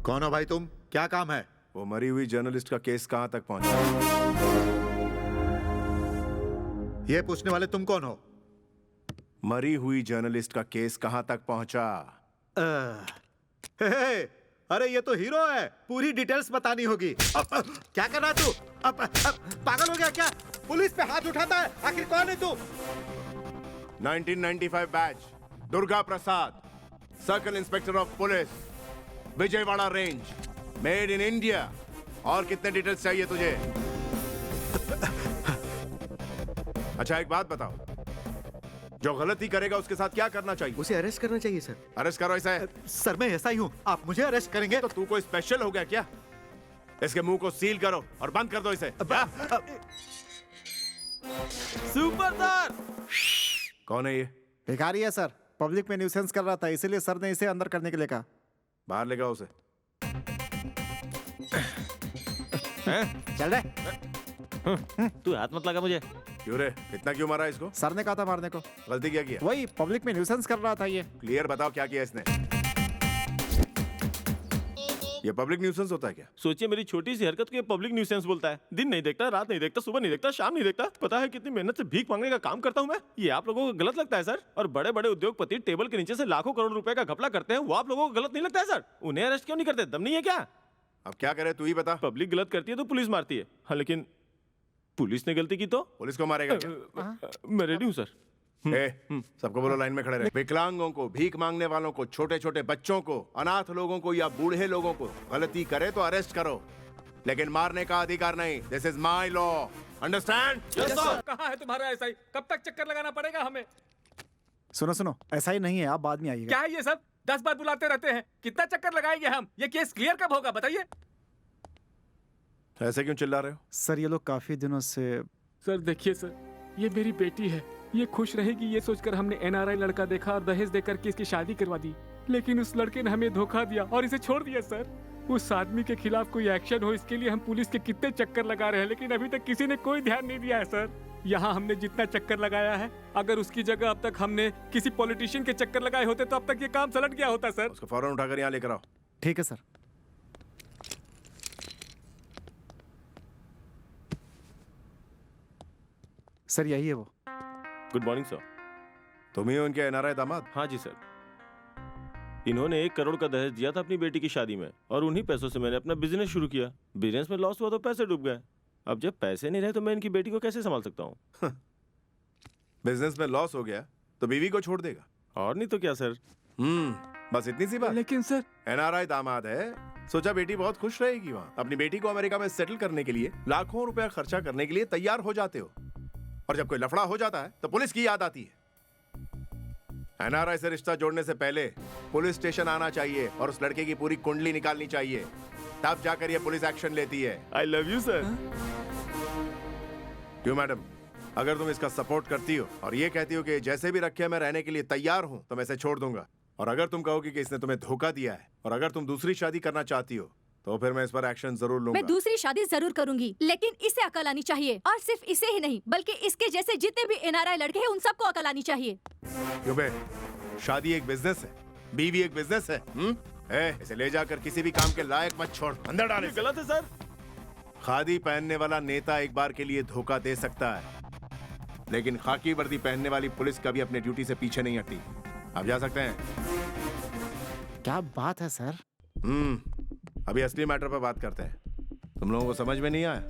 कौन हो भाई तुम? क्या काम है? वो मरी हुई जर्नलिस्ट का केस कहाँ तक पहुंचा? ये पूछने वाले तुम कौन हो? मरी हुई जर्नलिस्ट का केस कहाँ तक पहुंचा? अरे ये तो हीरो है, पूरी डिटेल्स बतानी होगी। क्या कर रहा तू? पागल हो गया क्या? पुलिस पे हाथ उठाता है, आखिर कौन है तू? 1995 batch, Durga Prasad, circle inspector of police, Vijayawada range, made in India. और कितने डिटेल्स चाहिए तुझे? अच्छा एक बात बताओ, जो गलती करेगा उसके साथ क्या करना चाहिए? उसे अरेस्ट करना चाहिए सर। अरेस्ट करो इसे। सर मैं ऐसा ही हूँ, आप मुझे अरेस्ट करेंगे? तो तू कोई स्पेशल हो गया क्या? इसके मुंह को सील करो और बंद कर दो इसे। Super sir. कौन है ये? भिखारी है सर, पब्लिक में न्यूसेंस कर रहा था, इसीलिए सर ने इसे अंदर करने के लिए कहा। बाहर ले जाओ उसे। चल रहे। तू हाथ मत लगा मुझे। क्यों रे? इतना क्यों मारा इसको? सर ने कहा था मारने को। गलती क्या किया? वही पब्लिक में न्यूसेंस कर रहा था ये। क्लियर बताओ क्या किया इसने? ये पब्लिक न्यूसेंस होता है क्या? सोचिए मेरी छोटी सी हरकत को ये पब्लिक न्यूसेंस बोलता है। दिन नहीं देखता, रात नहीं देखता, सुबह नहीं देखता, शाम नहीं देखता। पता है कितनी मेहनत से भीख मांगने का काम करता हूँ मैं? ये आप लोगों को गलत लगता है सर? और बड़े बड़े उद्योगपति टेबल के नीचे से लाखों करोड़ रुपए का घपला करते हैं, वो आप लोगों को गलत नहीं लगता है सर? उन्हें अरेस्ट क्यों नहीं करते? दम नहीं है क्या? अब क्या करे तू ही बता। पब्लिक गलत करती है तो पुलिस मारती है। हाँ, लेकिन पुलिस ने गलती की तो पुलिस को मारेगा क्या? मैं रेडी हूँ सर। सबको बोलो लाइन में खड़े रहे। विकलांगों को, भीख मांगने वालों को, छोटे छोटे बच्चों को, अनाथ लोगों को या बूढ़े लोगों को गलती करे तो अरेस्ट करो, लेकिन मारने का अधिकार नहीं। This is my law, understand? कहाँ है तुम्हारा एसआई? कब तक चक्कर लगाना पड़ेगा हमें? सुनो, ऐसा ही नहीं है, आप बाद में आइएगा। क्या है ये सब? 10 बार बुलाते रहते हैं, कितना चक्कर लगाएंगे हम? ये केस क्लियर कब होगा बताइए? ऐसे क्यों चिल्ला रहे हो? सर ये लोग काफी दिनों से। सर देखिए सर, ये मेरी बेटी है, ये खुश रहेगी ये सोचकर हमने एनआरआई लड़का देखा और दहेज देकर के इसकी शादी करवा दी, लेकिन उस लड़के ने हमें धोखा दिया और इसे छोड़ दिया। सर उस आदमी के खिलाफ कोई एक्शन हो, इसके लिए हम पुलिस के कितने चक्कर लगा रहे हैं, लेकिन अभी तक किसी ने कोई ध्यान नहीं दिया है। सर यहाँ हमने जितना चक्कर लगाया है, अगर उसकी जगह अब तक हमने किसी पॉलिटिशियन के चक्कर लगाए होते तो अब तक ये काम सलट गया होता। सर उसको फौरन उठाकर यहाँ लेकर आओ। ठीक है सर। सर यही है वो। Good morning sir. तुम ही हो इनके एनआरआई दामाद? हाँ जी सर। इन्होंने 1 करोड़ का दहेज दिया था अपनी बेटी की शादी में, और उन्हीं पैसों से मैंने अपना बिजनेस शुरू किया। बिजनेस में लॉस हुआ तो पैसे डूब गए। अब जब पैसे नहीं रहे तो मैं इनकी बेटी को कैसे संभाल सकता हूँ? बिजनेस में लॉस हो गया तो बीवी को छोड़ देगा, और नहीं तो क्या सर। बस इतनी सी बात। लेकिन सर एनआरआई दामाद है, सोचा बेटी बहुत खुश रहेगी वहाँ। अपनी बेटी को अमेरिका में सेटल करने के लिए लाखों रुपया खर्चा करने के लिए तैयार हो जाते हो, और जब कोई लफड़ा हो जाता है तो पुलिस की याद आती है। एनआरआई से रिश्ता जोड़ने से पहले पुलिस स्टेशन आना चाहिए और उस लड़के की पूरी कुंडली निकालनी चाहिए, तब जाकर ये पुलिस एक्शन लेती है। I love you sir. क्यों मैडम, अगर तुम इसका सपोर्ट करती हो और ये कहती हो कि जैसे भी रखे मैं रहने के लिए तैयार हूं, तो मैं इसे छोड़ दूंगा। और अगर तुम कहोगी कि इसने तुम्हें धोखा दिया है और अगर तुम दूसरी शादी करना चाहती हो, तो फिर मैं इस पर एक्शन जरूर लूंगा। मैं दूसरी शादी जरूर करूंगी, लेकिन इसे अकल आनी चाहिए, और सिर्फ इसे ही नहीं बल्कि इसके जैसे जितने भी एनआरआई लड़के हैं उन सबको अकल आनी चाहिए। क्यों बे, शादी एक बिजनेस है, बीवी एक बिजनेस है। इसे ले जाकर किसी भी काम के लायक मत छोड़, अंदर डाले। गलत है सर। खादी पहनने वाला नेता एक बार के लिए धोखा दे सकता है, लेकिन खाकी वर्दी पहनने वाली पुलिस कभी अपने ड्यूटी से पीछे नहीं हटती। आप जा सकते हैं। क्या बात है सर। अभी असली मैटर पर बात करते हैं। तुम लोगों को समझ में नहीं आया?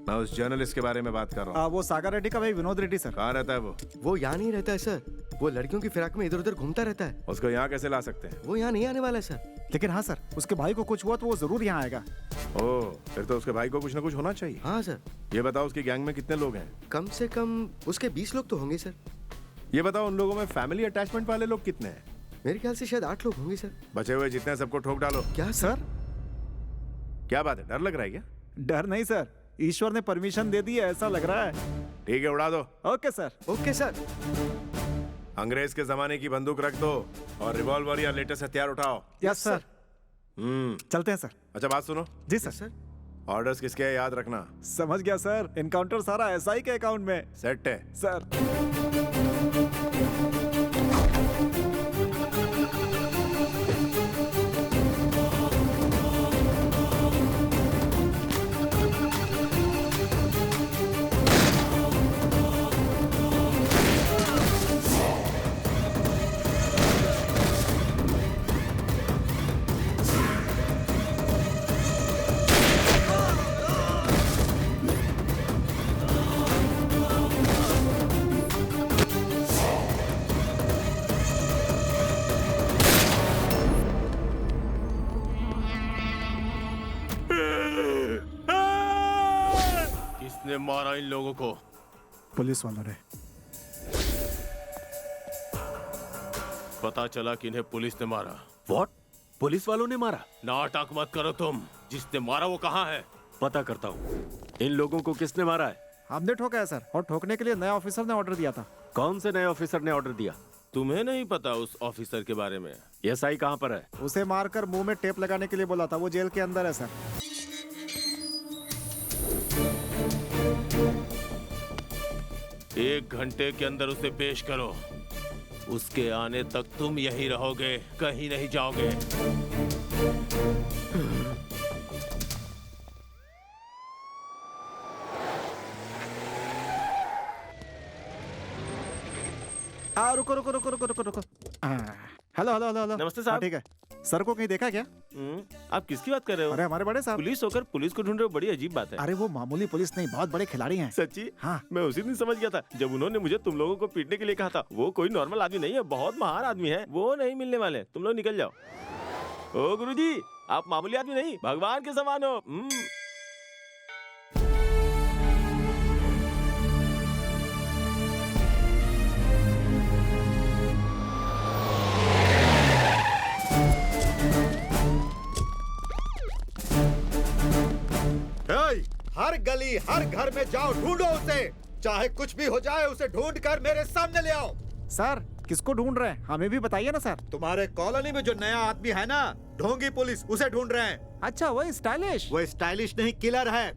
मैं उस जर्नलिस्ट के बारे में बात कर रहा हूँ। वो सागर रेड्डी का भाई विनोद रेड्डी सर। कहाँ रहता है वो यहाँ नहीं रहता है सर, वो लड़कियों की फिराक में इधर उधर घूमता रहता है। उसको यहाँ कैसे ला सकते हैं? वो यहाँ नहीं आने वाला है सर। लेकिन हाँ सर, उसके भाई को कुछ हुआ तो वो जरूर यहाँ आएगा। ओह, फिर तो उसके भाई को कुछ ना कुछ होना चाहिए। हाँ सर। ये बताओ उसकी गैंग में कितने लोग हैं? कम से कम उसके 20 लोग तो होंगे सर। ये बताओ उन लोगों में फैमिली अटैचमेंट वाले लोग कितने हैं? मेरे ख्याल से शायद 8 लोग होंगे सर। बचे हुए जितने सबको ठोक डालो। क्या सर? क्या बात है, डर लग रहा है क्या? डर नहीं सर, ईश्वर ने परमिशन दे दी है ऐसा लग रहा है। ठीक है, उड़ा दो। Okay sir. Okay sir. अंग्रेज के जमाने की बंदूक रख दो और रिवॉल्वर या लेटेस्ट हथियार उठाओ। Yes sir. चलते हैं सर। अच्छा बात सुनो। जी सर। ऑर्डर्स किसके हैं याद रखना। समझ गया सर, इनकाउंटर सारा एसआई के अकाउंट में सेट है सर। किसने मारा इन लोगों को? पुलिस वालों ने। पता चला कि इन्हें पुलिस ने मारा। व्हाट? पुलिस वालों ने मारा? नाटक मत करो तुम। जिसने मारा वो कहाँ है? पता करता हूँ। इन लोगों को किसने मारा है? हमने ठोका है सर, और ठोकने के लिए नया ऑफिसर ने ऑर्डर दिया था। कौन से नए ऑफिसर ने ऑर्डर दिया? तुम्हें नहीं पता उस ऑफिसर के बारे में? एसआई कहाँ पर है? उसे मारकर मुंह में टेप लगाने के लिए बोला था, वो जेल के अंदर है सर। एक घंटे के अंदर उसे पेश करो। उसके आने तक तुम यहीं रहोगे, कहीं नहीं जाओगे। रुको रुको रुको रुको रुको रुको। Hello hello hello hello. नमस्ते साहब। ठीक है। सर को कहीं देखा क्या? आप किसकी बात कर रहे हो? अरे हमारे बड़े साहब। पुलिस होकर पुलिस को ढूंढ रहे हो, बड़ी अजीब बात है। अरे वो मामूली पुलिस नहीं, बहुत बड़े खिलाड़ी हैं। सच्ची? हाँ। मैं उसी दिन समझ गया था जब उन्होंने मुझे तुम लोगों को पीटने के लिए कहा था। वो कोई नॉर्मल आदमी नहीं है, बहुत महान आदमी है। वो नहीं मिलने वाले, तुम लोग निकल जाओ। ओ गुरुजी, आप मामूली आदमी नहीं, भगवान के समान हो। हर गली हर घर में जाओ, ढूंढो उसे, चाहे कुछ भी हो जाए उसे ढूंढ कर मेरे सामने ले आओ। सर किसको ढूंढ रहे हैं, हमें भी बताइए ना सर। तुम्हारे कॉलोनी में जो नया आदमी है ना, ढोंगी पुलिस, उसे ढूंढ रहे हैं। अच्छा, वो स्टाइलिश? वो स्टाइलिश नहीं, किलर है।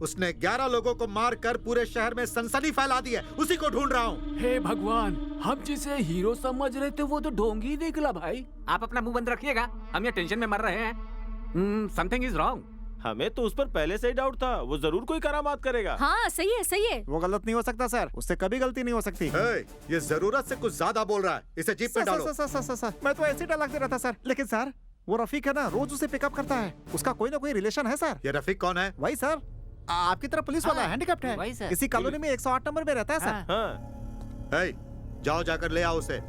उसने 11 लोगों को मार कर पूरे शहर में सनसनी फैला दी है, उसी को ढूंढ रहा हूँ। हे भगवान, हम जिसे हीरो समझ रहे थे वो तो ढोंगी निकला भाई। आप अपना मुंह बंद रखिएगा, हम ये टेंशन में मर रहे हैं। Something is wrong. हमें तो उस पर पहले से ही डाउट था, वो जरूर कोई करामात करेगा। हाँ सही है सही है। वो गलत नहीं हो सकता सर, उससे कभी गलती नहीं हो सकती। ये जरूरत से कुछ ज्यादा बोल रहा है, इसे जीप में डालो। सर, मैं तो ऐसे डायलॉग दे रहा था सर। लेकिन सर वो रफीक है ना, रोज उसे पिकअप करता है, उसका कोई ना कोई रिलेशन है सर। ये रफीक कौन है? वही सर, आपकी तरह पुलिस वाला, हैंडीकैप्ड है, वही सर। इसी कॉलोनी में 108 नंबर में रहता है सर। जाओ जाकर ले आओ उसे।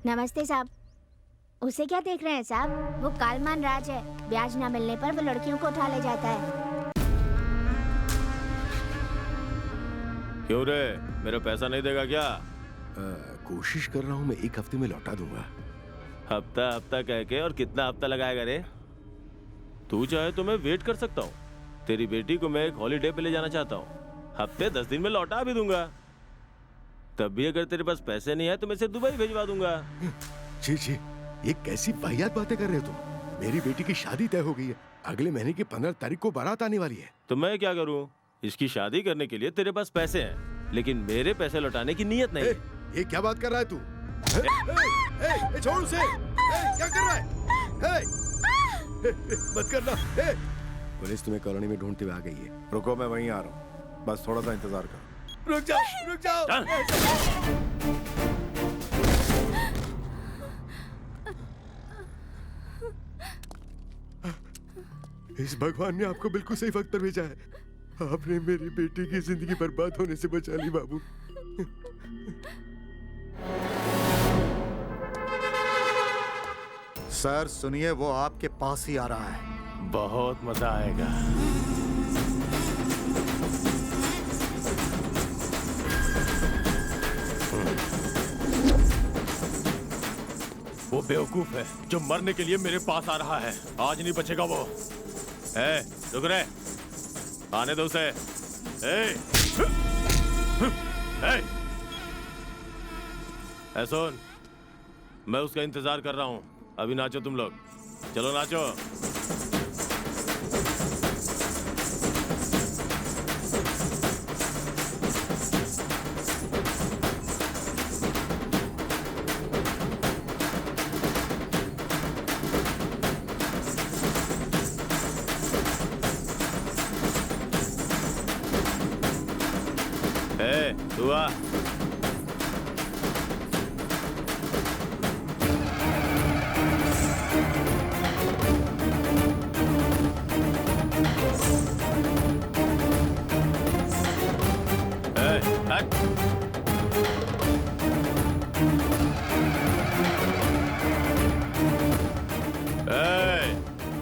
नमस्ते साहब। उसे क्या देख रहे हैं साहब? वो कालमान राज है, ब्याज ना मिलने पर वो लड़कियों को उठा ले जाता है। क्यों रे, मेरा पैसा नहीं देगा क्या? कोशिश कर रहा हूँ, मैं 1 हफ्ते में लौटा दूंगा। हफ्ता हफ्ता कह के, और कितना हफ्ता लगाएगा रे? तू चाहे तो मैं वेट कर सकता हूँ। तेरी बेटी को मैं एक हॉलीडे पे ले जाना चाहता हूँ, हफ्ते 10 दिन में लौटा भी दूंगा। तब भी अगर तेरे पास पैसे नहीं है तो मैं इसे दुबई भेजवा दूंगा। जी जी, ये कैसी वाहियात बातें कर रहे हो तुम? मेरी बेटी की शादी तय हो गई है, अगले महीने की 15 तारीख को बारात आने वाली है। तो मैं क्या करूं? इसकी शादी करने के लिए तेरे पास पैसे हैं, लेकिन मेरे पैसे लौटाने की नीयत नहीं। ये क्या बात कर रहा है तू? छोड़ उसे। क्या कर रहा है? मत करना। पुलिस तुम्हें कॉलोनी में ढूंढते हुए आ गई है। रुको, मैं वहीं आ रहा हूँ, बस थोड़ा सा इंतजार करो। रुक जाओ, रुक जाओ। इस भगवान ने आपको बिल्कुल सही वक्त पर भेजा है। आपने मेरी बेटी की जिंदगी बर्बाद होने से बचा ली बाबू। सर सुनिए, वो आपके पास ही आ रहा है। बहुत मजा आएगा। वो बेवकूफ है जो मरने के लिए मेरे पास आ रहा है, आज नहीं बचेगा वो। रुक रे, आने दो उसे। सुन, मैं उसका इंतजार कर रहा हूँ, अभी नाचो तुम लोग, चलो नाचो। तू आ।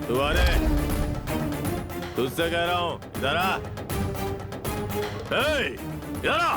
तू आ रे, तुझसे कह रहा हूं, इधर आ। इधर आ।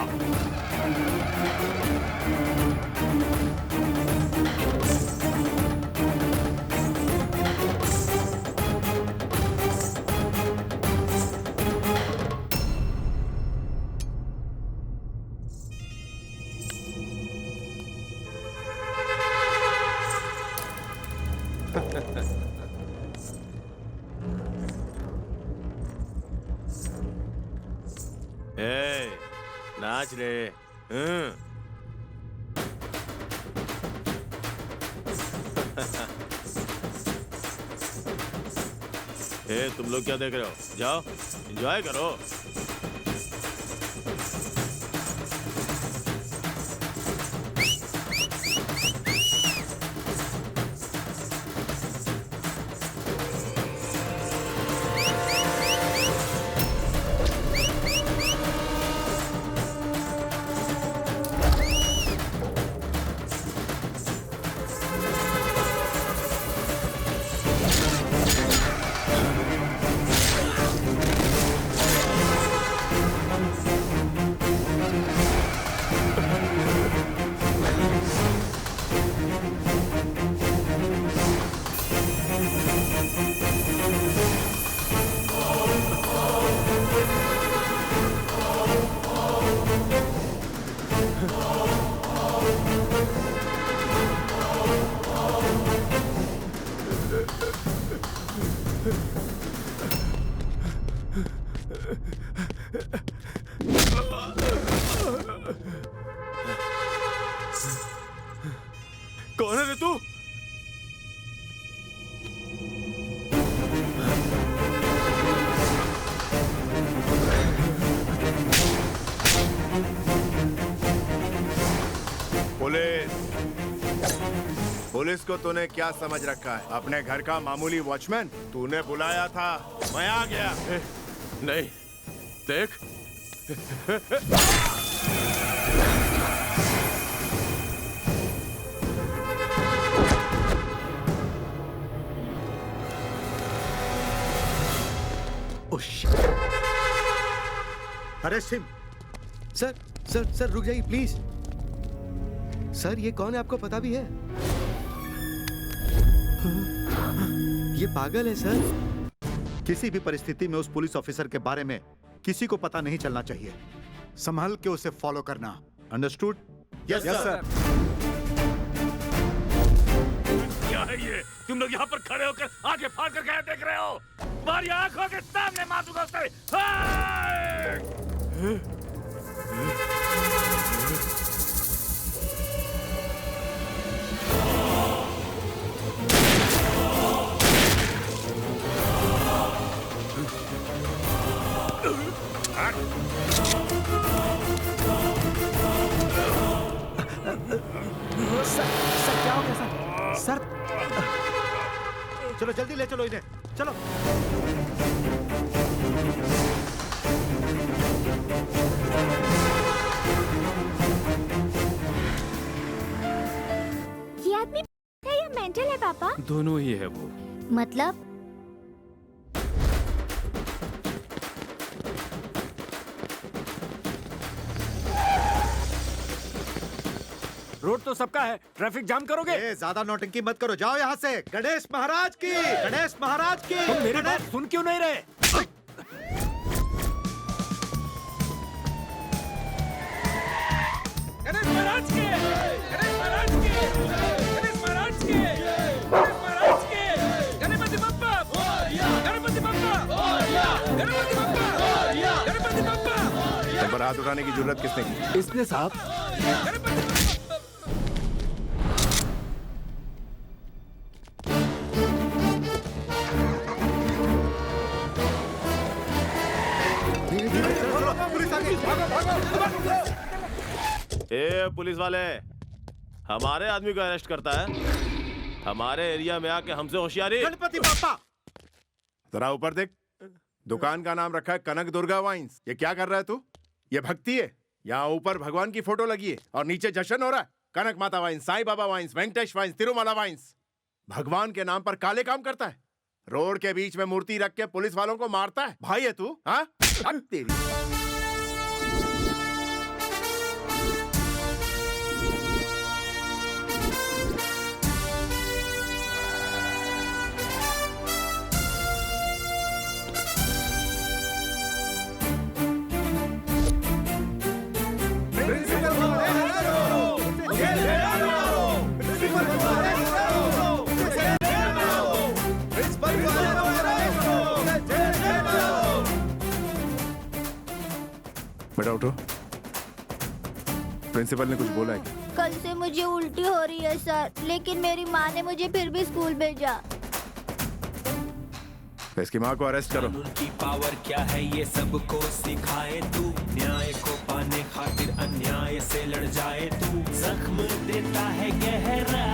नाच रे, ए, तुम लोग क्या देख रहे हो? जाओ एंजॉय करो। कौन है रे तू? पुलिस को तूने क्या समझ रखा है? अपने घर का मामूली वॉचमैन? तूने बुलाया था, मैं आ गया। नहीं, देख। Arrest him. Sir sir sir रुक जाइए प्लीज। सर ये कौन है आपको पता भी है? ये पागल है सर। किसी भी परिस्थिति में उस पुलिस ऑफिसर के बारे में किसी को पता नहीं चलना चाहिए। संभल के उसे फॉलो करना। अंडरस्टूड? Yes sir. क्या है ये? तुम लोग यहाँ पर खड़े होकर आगे फाड़ कर क्या देख रहे हो? तुम्हारी आंखों के सामने मारूंगा उसे। सर क्या हो गया सर? चलो जल्दी ले चलो इन्हें, चलो। ये आदमी है या मेंटल है पापा? दोनों ही है वो। मतलब? रोड तो सबका है, ट्रैफिक जाम करोगे? ज्यादा नौटंकी मत करो, जाओ यहाँ से। गणेश महाराज की, गणेश महाराज की। तुम मेरी बात सुन क्यों नहीं रहे? गणेश महाराज के, गणेश महाराज के, गणेश महाराज के, गणेश महाराज के, गणपति बप्पा, गणपति बप्पा, गणपति बप्पा, गणपति बप्पा। तुम पर हाथ उठाने की जरूरत किसने की? इसने साहब। ए पुलिस वाले, हमारे आदमी को अरेस्ट करता है? हमारे एरिया में आके हमसे होशियारी। गणपति बापा, जरा ऊपर देख। दुकान का नाम रखा है कनक दुर्गा वाइन्स। ये क्या कर रहा है तू? ये भक्ति है? यहाँ ऊपर भगवान की फोटो लगी है और नीचे जश्न हो रहा है। Kanak Mata wines, Sai Baba wines, Venkatesh wines, Tirumala wines. भगवान के नाम पर काले काम करता है। रोड के बीच में मूर्ति रख के पुलिस वालों को मारता है। भाई है तू? हाँ तेरी। बेटा उठो। प्रिंसिपल ने कुछ बोला है क्या? कल से मुझे उल्टी हो रही है सर, लेकिन मेरी माँ ने मुझे फिर भी स्कूल भेजा। तो इसकी माँ को अरेस्ट करो। की पावर क्या है ये सबको सिखाए तू, न्याय को पाने खातिर अन्याय से लड़ जाए तू, जख्म देता है गहरा,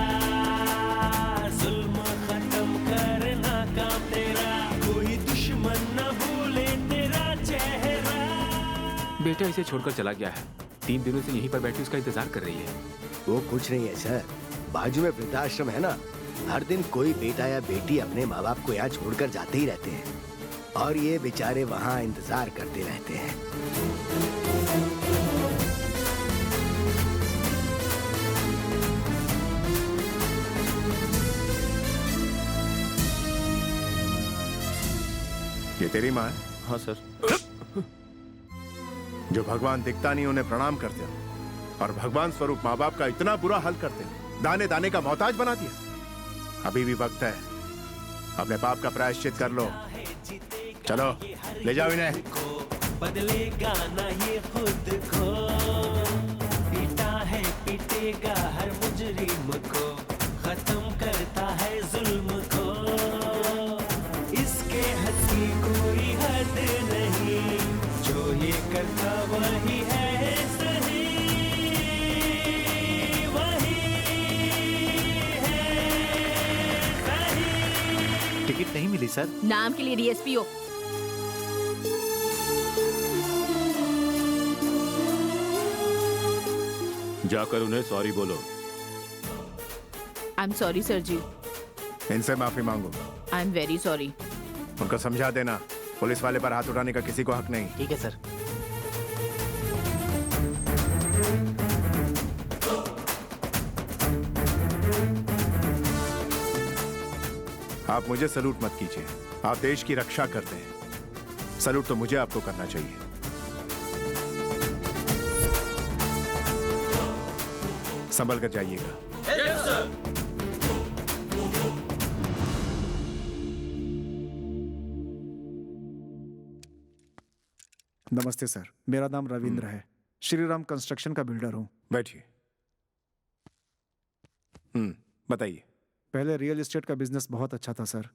जुल्म खत्म करना काम तेरा, कोई दुश्मन न भूले तेरा चेहरा। बेटा इसे छोड़कर चला गया है, 3 दिनों से यहीं पर बैठी उसका इंतजार कर रही है। वो कुछ नहीं है सर, बाजू में वृद्धाश्रम है ना, हर दिन कोई बेटा या बेटी अपने माँ बाप को यहाँ छोड़कर जाते ही रहते हैं और ये बेचारे वहाँ इंतजार करते रहते हैं। ये तेरी माँ है? हाँ सर। जो भगवान दिखता नहीं उन्हें प्रणाम करते हो और भगवान स्वरूप माँ बाप का इतना बुरा हाल करते हो, दाने दाने का मोहताज बना दिया। अभी भी वक्त है, अपने पाप का प्रायश्चित कर लो। चलो ले जाओ इन्हें। बदलेगा ना ये खुद को, पीटा है पीटेगा हर मुजरिम को, खत्म करता है जुल्म को, इसके हद की कोई हद नहीं, जो ये करता वही है सही, वही टिकट नहीं मिली सर। नाम के लिए डीएसपी हो। जाकर उन्हें सॉरी बोलो। आई एम सॉरी सर जी। इनसे माफी मांगो। I am very sorry. उनको समझा देना पुलिस वाले पर हाथ उठाने का किसी को हक नहीं। ठीक है सर। आप मुझे सलूट मत कीजिए, आप देश की रक्षा करते हैं, सलूट तो मुझे आपको करना चाहिए। संभल कर जाइएगा। नमस्ते सर, मेरा नाम रविंद्र है, श्री राम कंस्ट्रक्शन का बिल्डर हूँ। बैठिए। बताइए। पहले रियल एस्टेट का बिजनेस बहुत अच्छा था सर,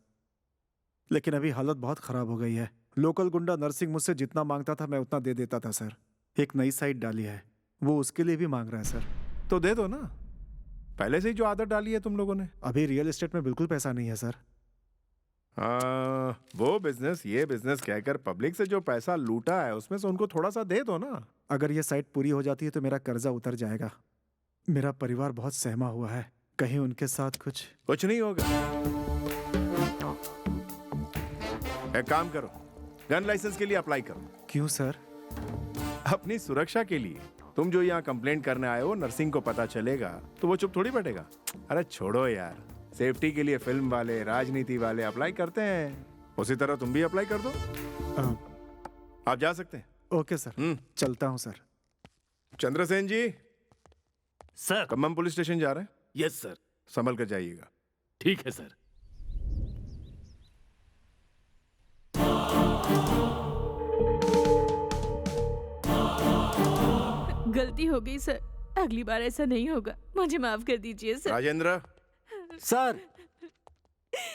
लेकिन अभी हालत बहुत खराब हो गई है। लोकल गुंडा नरसिंह मुझसे जितना मांगता था मैं उतना दे देता था सर। एक नई साइट डाली है, वो उसके लिए भी मांग रहा है सर। तो दे दो ना, पहले से ही जो आदत डाली है तुम लोगों ने। अभी रियल एस्टेट में बिल्कुल पैसा नहीं है सर। वो बिजनेस ये बिजनेस कहकर पब्लिक से जो पैसा लूटा है उसमें से उनको थोड़ा सा दे दो ना। अगर ये साइट पूरी हो जाती है तो मेरा कर्जा उतर जाएगा। मेरा परिवार बहुत सहमा हुआ है, कहीं उनके साथ कुछ नहीं होगा। एक काम करो, गन लाइसेंस के लिए अप्लाई करो। क्यों सर? अपनी सुरक्षा के लिए। तुम जो यहाँ कंप्लेंट करने आए हो, नरसिंह को पता चलेगा तो वो चुप थोड़ी बैठेगा। अरे छोड़ो यार, सेफ्टी के लिए फिल्म वाले, राजनीति वाले अप्लाई करते हैं, उसी तरह तुम भी अप्लाई कर दो। आप जा सकते हैं। ओके सर, चलता हूँ सर। चंद्रसेन जी। सर। खम्मम पुलिस स्टेशन जा रहे हैं? Yes sir. संभल कर जाइएगा। ठीक है सर। गलती हो गई सर, अगली बार ऐसा नहीं होगा, मुझे माफ कर दीजिए सर। राजेंद्र। सर।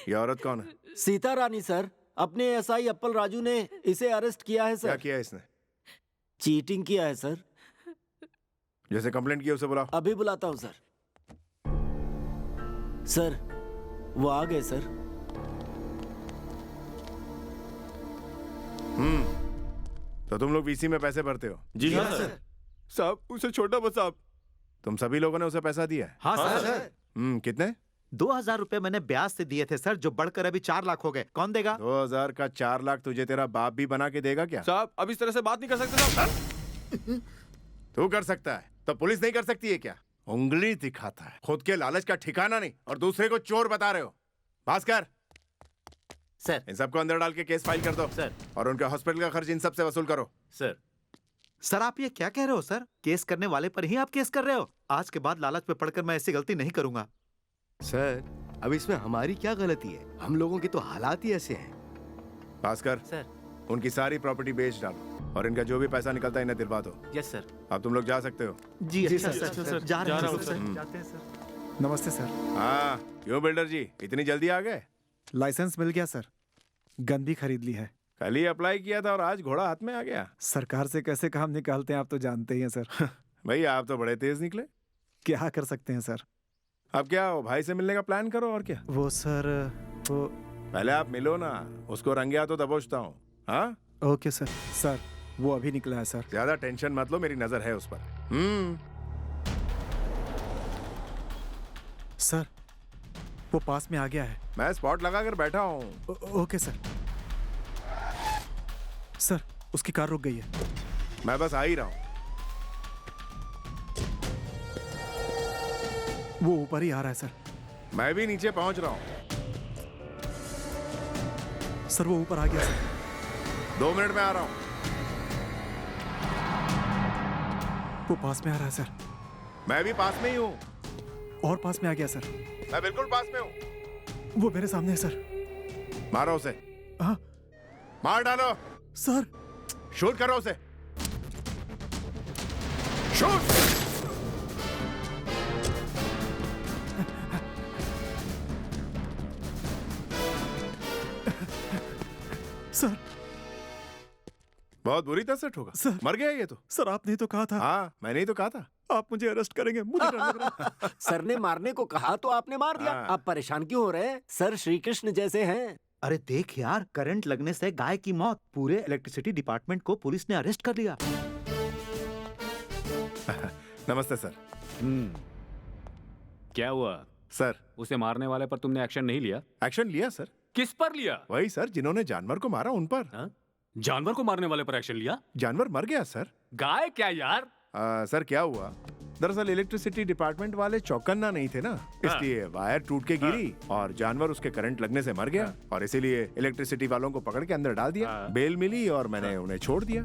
ये औरत कौन है? सीता रानी सर, अपने एसआई अप्पल राजू ने इसे अरेस्ट किया है सर। क्या किया इसने? चीटिंग किया है सर। जैसे कंप्लेंट किया उसे बुलाओ। अभी बुलाता हूँ सर। सर वो आ गए सर। तो तुम लोग वीसी में पैसे भरते हो? जी हाँ सर। साहब उसे छोटा बस साहब। तुम सभी लोगों ने उसे पैसा दिया है? हाँ सर। कितने? 2000 रुपए मैंने ब्याज से दिए थे सर, जो बढ़कर अभी 4 लाख हो गए। कौन देगा? 2000 का 4 लाख तुझे तेरा बाप भी बना के देगा क्या? साहब अब इस तरह से बात नहीं कर सकते साहब। तू कर सकता है तो पुलिस नहीं कर सकती है क्या? उंगली दिखाता है, खुद के लालच का ठिकाना नहीं और दूसरे को चोर बता रहे हो। भास्कर सर, इन सबको अंदर डाल के केस फाइल कर दो सर, और उनके हॉस्पिटल का खर्च इन सब से वसूल करो। सर। सर आप ये क्या कह रहे हो सर? केस करने वाले पर ही आप केस कर रहे हो? आज के बाद लालच में पड़कर मैं ऐसी गलती नहीं करूंगा। सर अब इसमें हमारी क्या गलती है? हम लोगों के तो हालात ही ऐसे हैं। भास्कर सर, उनकी सारी प्रॉपर्टी बेच डालो और इनका जो भी पैसा निकलता है इन्हें दिलवा दो। Yes sir. अब तुम लोग जा सकते हो। जी अच्छा सर, जा रहे हैं सर। जाते हैं सर। नमस्ते सर। हाँ क्यों बिल्डर जी इतनी जल्दी आ गए? लाइसेंस मिल गया सर, गन भी खरीद ली है। कल ही अप्लाई किया था और आज घोड़ा हाथ में आ गया। सरकार से कैसे काम निकालते हैं आप तो जानते ही हैं सर। भाई आप तो बड़े तेज निकले। क्या कर सकते हैं सर। अब क्या हो, भाई से मिलने का प्लान करो और क्या। वो सर वो पहले आप मिलो ना, उसको रंगे तो दबोचता हूँ। हाँ ओके सर। सर वो अभी निकला है सर। ज्यादा टेंशन मत लो, मेरी नजर है उस पर। सर वो पास में आ गया है। मैं स्पॉट लगा कर बैठा हूँ। Okay sir. सर उसकी कार रुक गई है। मैं बस आ ही रहा हूँ। वो ऊपर ही आ रहा है सर। मैं भी नीचे पहुंच रहा हूँ। सर वो ऊपर आ गया सर। 2 मिनट में आ रहा हूँ। वो पास में आ रहा है सर। मैं भी पास में ही हूँ। और पास में आ गया सर। मैं बिल्कुल पास में हूँ। वो मेरे सामने है सर। मारो उसे। हाँ मार डालो सर। शूट करो उसे। शूट। सर बहुत बुरी तरह से ठोका। सर मर गया ये तो। सर आपने तो कहा था। हाँ मैंने ही तो कहा था। आप मुझे अरेस्ट करेंगे, मुझे डर लग रहा है। सर ने मारने को कहा तो आपने मार दिया। आप परेशान क्यों हो रहे हैं? सर श्री कृष्ण जैसे हैं। अरे देख यार, करंट लगने से गाय की मौत, पूरे इलेक्ट्रिसिटी डिपार्टमेंट को पुलिस ने अरेस्ट कर लिया। नमस्ते सर। क्या हुआ सर? उसे मारने वाले पर तुमने एक्शन नहीं लिया? एक्शन लिया सर। किस पर लिया? वही सर जिन्होंने जानवर को मारा उन पर। जानवर को मारने वाले पर एक्शन लिया? जानवर मर गया सर। गाय क्या यार? सर क्या हुआ, दरअसल इलेक्ट्रिसिटी डिपार्टमेंट वाले चौकन्ना नहीं थे ना, इसलिए वायर टूट के गिरी और जानवर उसके करंट लगने से मर गया और इसीलिए इलेक्ट्रिसिटी वालों को पकड़ के अंदर डाल दिया। बेल मिली और मैंने उन्हें छोड़ दिया।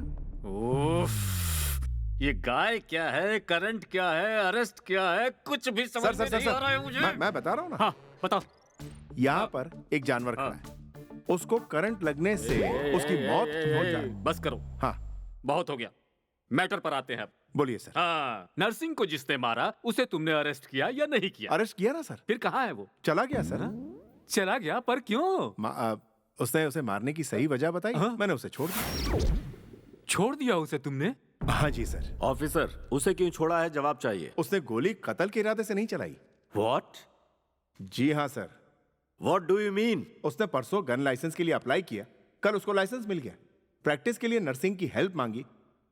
ये गाय क्या है, करंट क्या है, अरेस्ट क्या है, कुछ भी समझ में नहीं आ रहा है मुझे। मैं बता रहा हूँ ना। हाँ बताओ। यहाँ पर एक जानवर खड़ा है, उसको करंट लगने से उसकी मौत हो जाए। बस करो। हाँ बहुत हो गया, मैटर पर आते हैं अब। बोलिए सर। हाँ, नर्सिंग को जिसने मारा उसे तुमने अरेस्ट किया या नहीं किया? अरेस्ट किया ना सर। फिर कहाँ है वो? चला गया सर। चला गया पर क्यों? उसने उसे मारने की सही वजह बताई। मैंने उसे छोड़ दिया। छोड़ दिया उसे तुमने? हाँ जी सर। ऑफिसर, उसे क्यों छोड़ा है जवाब चाहिए। उसने गोली कत्ल के इरादे से नहीं चलाई। व्हाट? जी हाँ sir. What do you mean? उसने परसों गन लाइसेंस के लिए अप्लाई किया, कल उसको लाइसेंस मिल गया। प्रैक्टिस के लिए नर्सिंग की हेल्प मांगी,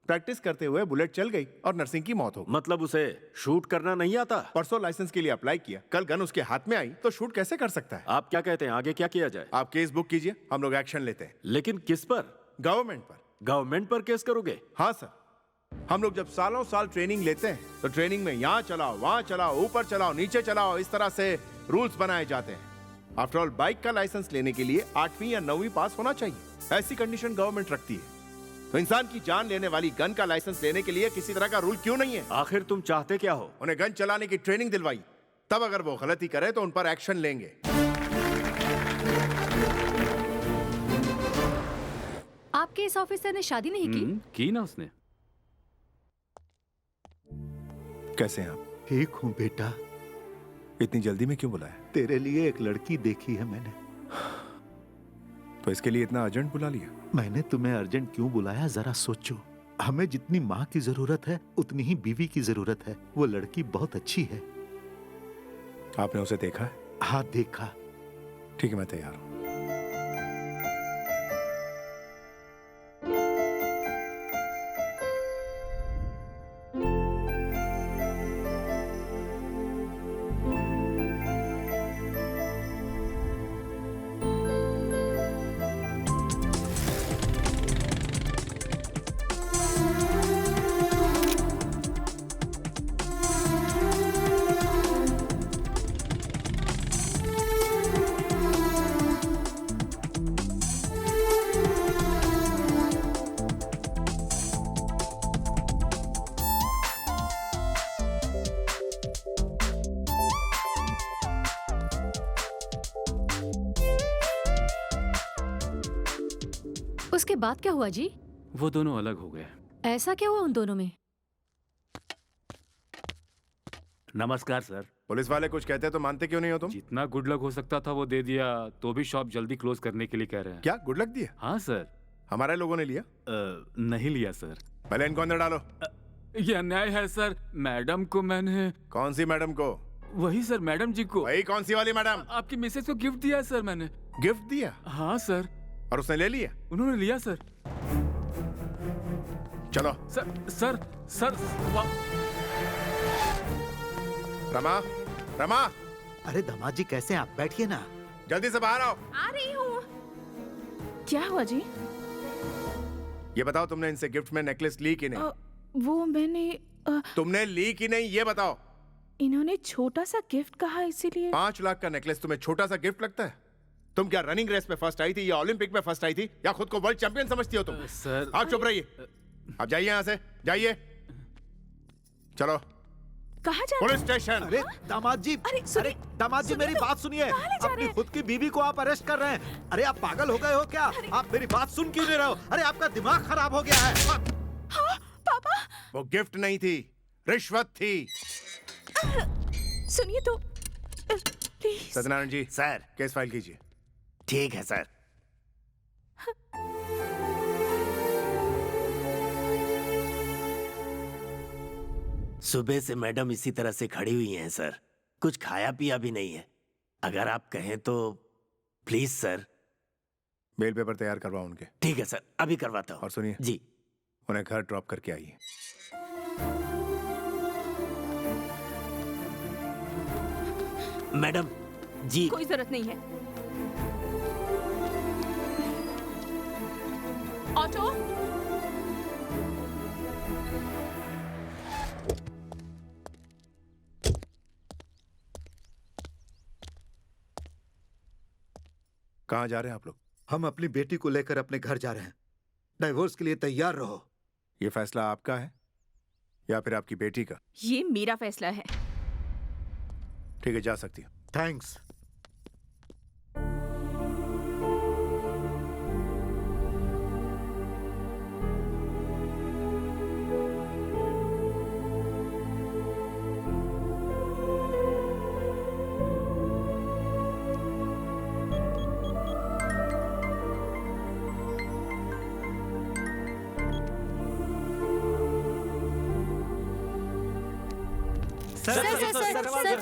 प्रैक्टिस करते हुए बुलेट चल गई और नर्सिंग की मौत हो गई। मतलब उसे शूट करना नहीं आता? परसों लाइसेंस के लिए अप्लाई किया, कल गन उसके हाथ में आई तो शूट कैसे कर सकता है? आप क्या कहते हैं, आगे क्या किया जाए? आप केस बुक कीजिए, हम लोग एक्शन लेते हैं। लेकिन किस पर? गवर्नमेंट पर। गवर्नमेंट पर केस करोगे? हाँ सर। हम लोग जब सालों साल ट्रेनिंग लेते हैं तो ट्रेनिंग में यहाँ चलाओ, वहां चलाओ, ऊपर चलाओ, नीचे चलाओ, इस तरह से रूल्स बनाए जाते हैं। आफ्टर ऑल बाइक का लाइसेंस लेने के लिए 8वीं या 9वीं पास होना चाहिए, ऐसी कंडीशन गवर्नमेंट रखती है। तो इंसान की जान लेने वाली गन का लाइसेंस लेने के लिए किसी तरह का रूल क्यों नहीं है? आखिर तुम चाहते क्या हो? उन्हें गन चलाने की ट्रेनिंग दिलवाई, तब अगर वो गलती करे तो उन पर एक्शन लेंगे। आपके इस ऑफिसर ने शादी नहीं की ना उसने। कैसे हैं आप? ठीक हूँ बेटा। इतनी जल्दी में क्यों बुलाया? तेरे लिए एक लड़की देखी है मैंने। तो इसके लिए इतना अर्जेंट बुला लिया? मैंने तुम्हें अर्जेंट क्यों बुलाया जरा सोचो। हमें जितनी माँ की जरूरत है उतनी ही बीवी की जरूरत है। वो लड़की बहुत अच्छी है। आपने उसे देखा है? हाँ देखा। ठीक है मैं तैयार हूँ। उसके बाद क्या हुआ जी? वो दोनों अलग हो गए। ऐसा क्या हुआ उन दोनों में? नमस्कार सर। पुलिस वाले कुछ कहते हैं तो मानते क्यों नहीं हो तुम? जितना गुड लक हो सकता था वो दे दिया, तो भी शॉप जल्दी क्लोज करने के लिए कह रहे हैं। क्या गुड लक दिया? हाँ सर। हमारे लोगों ने लिया? नहीं लिया सर। पहले इनको अंदर डालो। ये अन्याय है सर। मैडम को मैंने। कौन सी मैडम को? वही सर, मैडम जी को। वही कौन सी वाली मैडम? आपकी मिसेज को गिफ्ट दिया सर मैंने। गिफ्ट दिया? हाँ सर। और उसने ले लिया? उन्होंने लिया सर। चलो। सर। रमा, रमा। अरे दामाद जी कैसे हैं आप? बैठिए ना। जल्दी से बाहर आओ। आ रही हूँ। क्या हुआ जी? ये बताओ तुमने इनसे गिफ्ट में नेकलेस ली कि नहीं? वो मैंने तुमने ली कि नहीं ये बताओ। इन्होंने छोटा सा गिफ्ट कहा इसीलिए। 5 लाख का नेकलेस तुम्हें छोटा सा गिफ्ट लगता है? तुम क्या रनिंग रेस में फर्स्ट आई थी या ओलंपिक में फर्स्ट आई थी या खुद को वर्ल्ड चैंपियन समझती हो तुम? सर। आप चुप रहिए। अब जाइए यहाँ से, जाइए। चलो। कहाँ जा रहे? Police station. अरे दामाद जी, अरे दामाद जी मेरी बात सुनिए। अपनी खुद की बीवी को आप अरेस्ट कर रहे हैं। अरे आप पागल हो गए हो क्या? आप मेरी बात सुन क्यों नहीं रहे हो? अरे आपका दिमाग खराब हो गया है। हाँ, पापा। वो गिफ्ट नहीं थी, रिश्वत थी। सुनिए तो please. Satyanarayan ji sir, case file कीजिए। ठीक है सर। सुबह से मैडम इसी तरह से खड़ी हुई हैं सर। कुछ खाया पिया भी नहीं है। अगर आप कहें तो प्लीज सर। बेल पेपर तैयार करवाओ उनके। ठीक है सर, अभी करवाता हूँ। और सुनिए जी, उन्हें घर ड्रॉप करके आइए। मैडम जी। कोई जरूरत नहीं है। ऑटो। कहाँ जा रहे हैं आप लोग? हम अपनी बेटी को लेकर अपने घर जा रहे हैं। डाइवोर्स के लिए तैयार रहो। ये फैसला आपका है या फिर आपकी बेटी का? ये मेरा फैसला है। ठीक है, जा सकती हो। थैंक्स।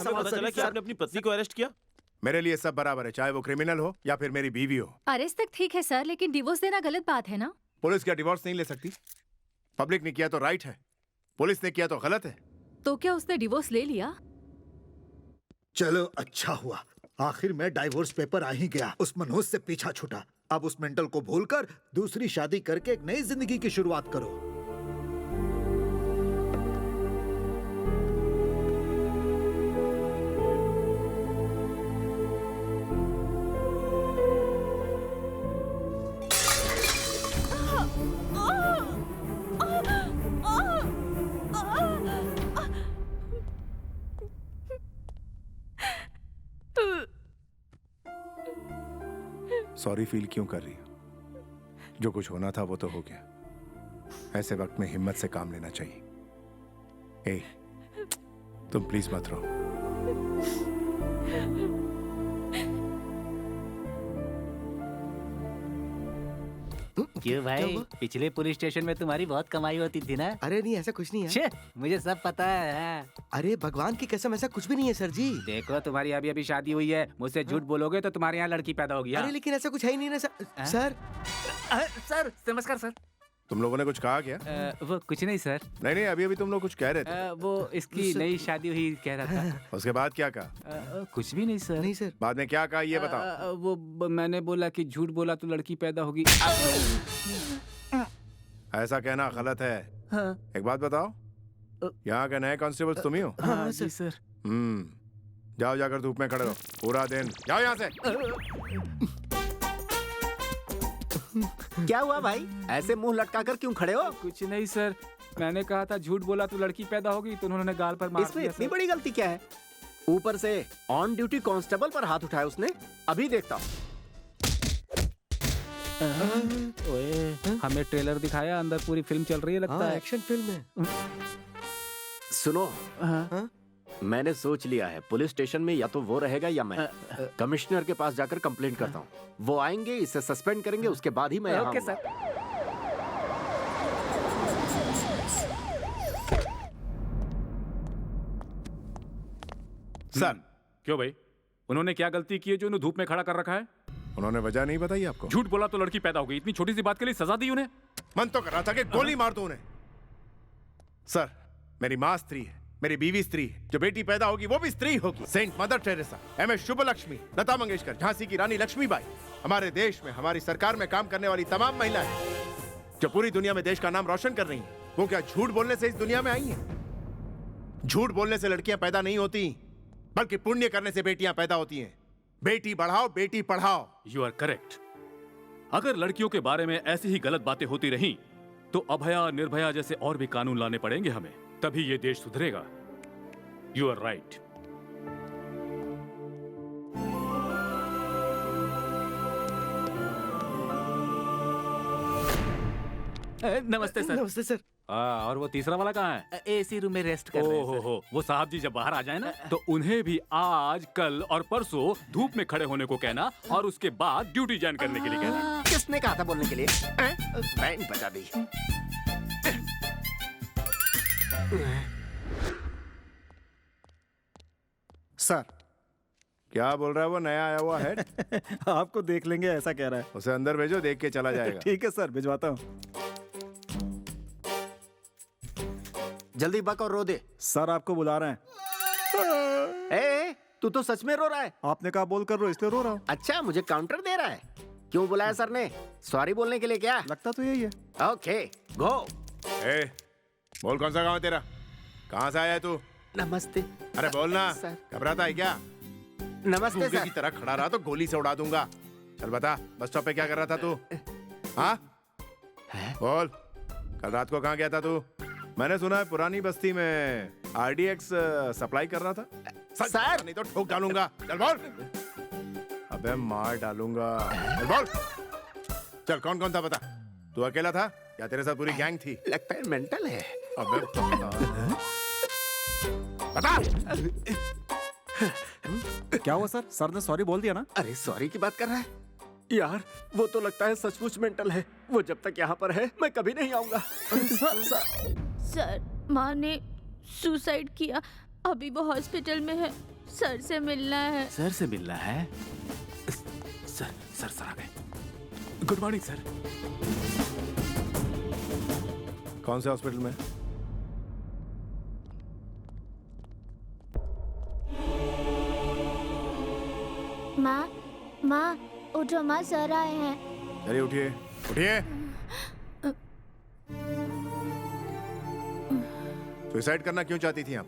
पता चला कि आपने अपनी पत्नी को अरेस्ट किया? मेरे लिए सब बराबर है, चाहे वो क्रिमिनल हो या फिर मेरी बीवी हो। अरेस्ट तक ठीक है सर, लेकिन डिवोर्स देना गलत बात है ना? पुलिस क्या डिवोर्स नहीं ले सकती? पब्लिक ने किया तो राइट है, पुलिस ने किया तो गलत है। तो क्या उसने डिवोर्स ले लिया? चलो अच्छा हुआ, आखिर में डाइवोर्स पेपर आ ही गया। उस मनहूस से पीछा छूटा। अब उस मेंटल को भूलकर दूसरी शादी करके एक नई जिंदगी की शुरुआत करो। सॉरी फील क्यों कर रही हो? जो कुछ होना था वो तो हो गया। ऐसे वक्त में हिम्मत से काम लेना चाहिए। ए, तुम प्लीज मत रो। क्यों भाई, पिछले पुलिस स्टेशन में तुम्हारी बहुत कमाई होती थी ना? अरे नहीं, ऐसा कुछ नहीं है। मुझे सब पता है। अरे भगवान की कसम, ऐसा कुछ भी नहीं है सर जी। देखो, तुम्हारी अभी अभी शादी हुई है, मुझसे झूठ बोलोगे तो तुम्हारे यहाँ लड़की पैदा होगी। अरे लेकिन ऐसा कुछ है ही नहीं ना सर। सर नमस्कार सर। तुम लोगों ने कुछ कहा क्या? वो कुछ नहीं सर। नहीं, अभी तुम लोग कुछ कह रहे थे। वो इसकी नई शादी हुई कह रहा था। उसके बाद क्या कहा? कुछ भी नहीं सर। नहीं सर। बाद में क्या कहा ये बताओ। वो मैंने बोला कि झूठ बोला तो लड़की पैदा होगी। ऐसा कहना गलत है। हाँ। एक बात बताओ, यहाँ के नए कांस्टेबल तुम ही हो? हाँ जी सर। जाओ, जाकर धूप में खड़े रहो पूरा दिन। जाओ यहाँ से। क्या हुआ भाई, ऐसे मुंह लटका कर क्यों खड़े हो? कुछ नहीं सर, मैंने कहा था झूठ बोला तो लड़की पैदा होगी, तो उन्होंने गाल पर मार इसमें दिया। इतनी बड़ी गलती क्या है? ऊपर से ऑन ड्यूटी कांस्टेबल पर हाथ उठाया उसने। अभी देखता हूँ। ओए, हमें ट्रेलर दिखाया, अंदर पूरी फिल्म चल रही है लगता है। एक्शन फिल्म है। सुनो, मैंने सोच लिया है, पुलिस स्टेशन में या तो वो रहेगा या मैं। कमिश्नर के पास जाकर कंप्लेंट करता हूँ। वो आएंगे, इसे सस्पेंड करेंगे, उसके बाद ही मैं यहाँ ओके आऊंगा। सर। सर, क्यों भाई, उन्होंने क्या गलती की है जो उन्हें धूप में खड़ा कर रखा है? उन्होंने वजह नहीं बताई आपको? झूठ बोला तो लड़की पैदा हो गई, इतनी छोटी सी बात के लिए सजा दी उन्हें? मन तो कर रहा था कि गोली मार दूं उन्हें। सर, मेरी माँ स्त्री है, मेरी बीवी स्त्री है, जो बेटी पैदा होगी वो भी स्त्री होगी। Saint mother Teresa, MS Subbulakshmi, Lata Mangeshkar, Jhansi की रानी लक्ष्मीबाई, हमारे देश में हमारी सरकार में काम करने वाली तमाम महिलाएं जो पूरी दुनिया में देश का नाम रोशन कर रही हैं, वो क्या झूठ बोलने से इस दुनिया में आई हैं? झूठ बोलने से लड़कियां पैदा नहीं होती, बल्कि पुण्य करने से बेटियां पैदा होती हैं। बेटी बढ़ाओ, बेटी पढ़ाओ। You are correct. अगर लड़कियों के बारे में ऐसी ही गलत बातें होती रहीं, तो अभया, निर्भया जैसे और भी कानून लाने पड़ेंगे हमें, तभी ये देश सुधरेगा। You are right. नमस्ते सर। नमस्ते सर। और वो तीसरा वाला कहाँ है? AC रूम में रेस्ट कर रहे हैं सर। हो, वो साहब जी जब बाहर आ जाए ना, तो उन्हें भी आज, कल और परसों धूप में खड़े होने को कहना और उसके बाद ड्यूटी ज्वाइन करने के लिए कहना। किसने कहा था बोलने के लिए? बैंड बजा दी। सर, क्या बोल रहा है वो नया आया हुआ है? आपको देख लेंगे ऐसा कह रहा है। उसे अंदर भेजो, देख के चला जाएगा। ठीक है सर, भिजवाता हूँ। जल्दी बक और रो दे। सर आपको बुला रहे हैं। ए, तू तो सच में रो रहा है। आपने कहा बोल कर रो, इसलिए रो रहा हूँ। अच्छा, मुझे काउंटर दे रहा है। क्यों बुलाया सर ने? सॉरी बोलने के लिए क्या? लगता तो यही है। ओके, गो। ए, बोल कौन सा गाँव है तेरा? कहाँ से आया है तू? नमस्ते। अरे बोलना, सर। घबराता है क्या? नमस्ते गूंगे सर। की तरह खड़ा रहा तो गोली से उड़ा दूंगा। चल बता, बस स्टॉप पे क्या कर रहा था तू? हाँ बोल, कल रात को कहाँ गया था तू? मैंने सुना है पुरानी बस्ती में RDX सप्लाई कर रहा था। सर नहीं तो ठोक डालूंगा। चल बोल। अबे मार डालूंगा। चल बोल। चल कौन कौन था बता? तू अकेला था या तेरे साथ पूरी गैंग थी? लगता है मेंटल है। अबे बता। क्या हुआ सर? सर ने सॉरी बोल दिया ना? अरे सॉरी की बात कर रहा है यार, वो तो लगता है सचमुच मेंटल है। वो जब तक यहाँ पर है मैं कभी नहीं आऊंगा। सर, माँ ने सुसाइड किया, अभी वो हॉस्पिटल में है, सर से मिलना है। सर से मिलना है? सर आ गए। Good morning sir. कौन से हॉस्पिटल में? माँ उठो माँ, सर आए हैं। चलिए उठिए, उठिए। सुसाइड करना क्यों चाहती थी आप?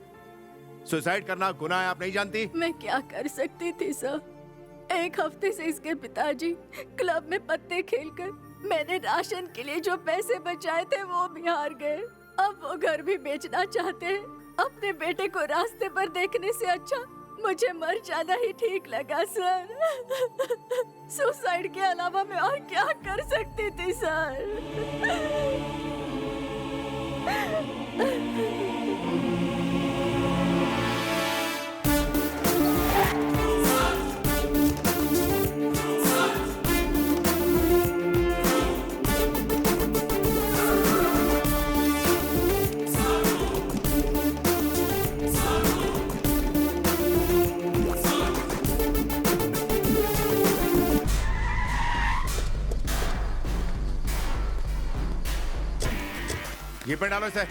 सुसाइड करना गुनाह है, आप नहीं जानती? मैं क्या कर सकती थी सर? एक हफ्ते से इसके पिताजी क्लब में पत्ते खेलकर मैंने राशन के लिए जो पैसे बचाए थे वो भी हार गए। अब वो घर भी बेचना चाहते हैं। अपने बेटे को रास्ते पर देखने से अच्छा मुझे मर जाना ही ठीक लगा सर। सुसाइड के अलावा मैं और क्या कर सकती थी सर? ये पे डालो इसे।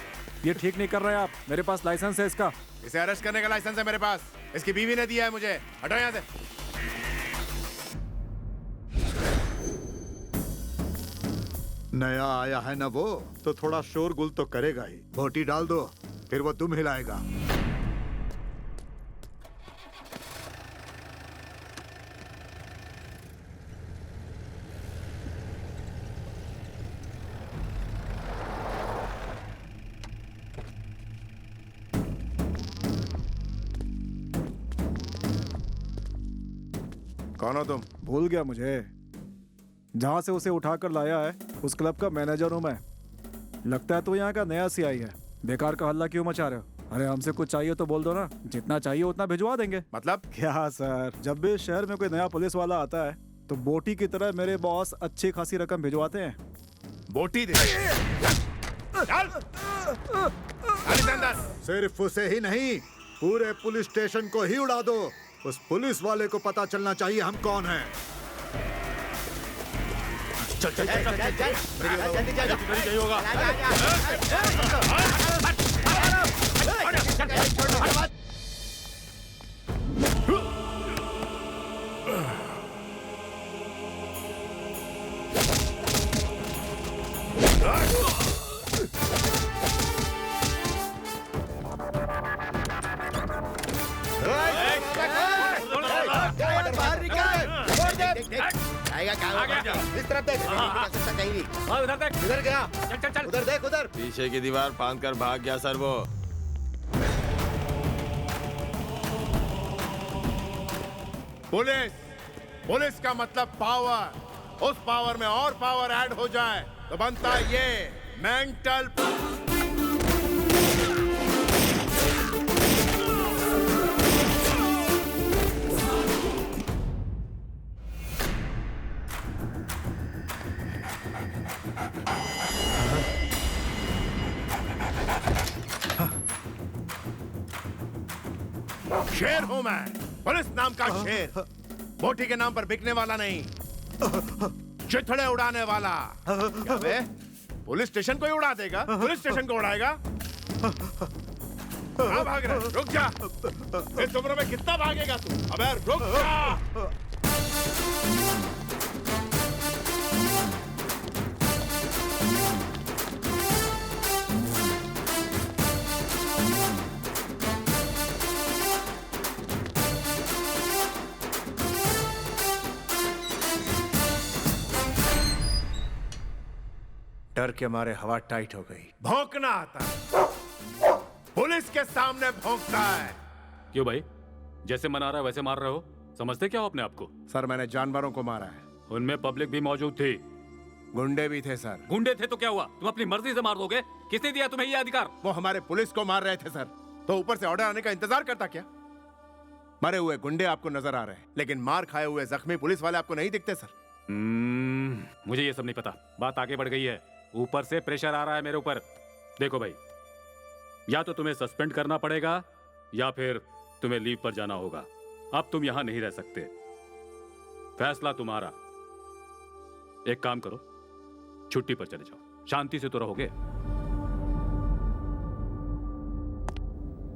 ये ठीक नहीं कर रहे आप। मेरे पास लाइसेंस है इसका। इसे अरेस्ट करने का लाइसेंस है मेरे पास। इसकी बीवी ने दिया है मुझे। हटो यहाँ से। नया आया है ना वो, तो थोड़ा शोरगुल तो करेगा ही। बोटी डाल दो, फिर वो तुम हिलाएगा। कौन हो तुम? भूल गया मुझे? जहाँ से उसे उठाकर लाया है उस क्लब का मैनेजर हूँ मैं। लगता है तो यहाँ का नया सीआई है। बेकार का हल्ला क्यों मचा रहे हो? अरे हमसे कुछ चाहिए तो बोल दो ना, जितना चाहिए उतना भिजवा देंगे। मतलब क्या सर, जब भी शहर में कोई नया पुलिस वाला आता है तो बोटी की तरह मेरे बॉस अच्छी खासी रकम भिजवाते हैं। बोटी दे। सिर्फ उसे ही नहीं, पूरे पुलिस स्टेशन को ही उड़ा दो। उस पुलिस वाले को पता चलना चाहिए हम कौन हैं। चल चल चल चल जल्दी चल नहीं होगा। इस तरफ देख, कहीं भी। उधर देख, उधर गया। चल चल चल। उधर देख, उधर। पीछे की दीवार फांद कर भाग गया सर वो। पुलिस, पुलिस का मतलब पावर। उस पावर में और पावर ऐड हो जाए तो बनता है ये मेंटल। शेर हूं मैं, पुलिस नाम का शेर। बोटी के नाम पर बिकने वाला नहीं, चिथड़े उड़ाने वाला। क्या बे? पुलिस स्टेशन को ही उड़ा देगा? पुलिस स्टेशन को उड़ाएगा? कहाँ भाग रहा है? रुक जा। इस उम्र में कितना भागेगा तू? अबे रुक जा। डर के मारे हवा टाइट हो गई। भौंकना आता है, पुलिस के सामने भौंकता है। क्यों भाई, जैसे मना रहा है वैसे मार रहे हो? समझते क्या हो अपने आप को? सर मैंने जानवरों को मारा है। उनमें पब्लिक भी मौजूद थी, गुंडे भी थे सर। गुंडे थे तो क्या हुआ? तुम अपनी मर्जी से मार दोगे? किसने दिया तुम्हें ये अधिकार? वो हमारे पुलिस को मार रहे थे सर, तो ऊपर से ऑर्डर आने का इंतजार करता क्या? मरे हुए गुंडे आपको नजर आ रहे हैं, लेकिन मार खाए हुए जख्मी पुलिस वाले आपको नहीं दिखते सर। मुझे ये सब नहीं पता। बात आगे बढ़ गई है, ऊपर से प्रेशर आ रहा है मेरे ऊपर। देखो भाई, या तो तुम्हें सस्पेंड करना पड़ेगा या फिर तुम्हें लीव पर जाना होगा। अब तुम यहां नहीं रह सकते, फैसला तुम्हारा। एक काम करो, छुट्टी पर चले जाओ, शांति से तो रहोगे।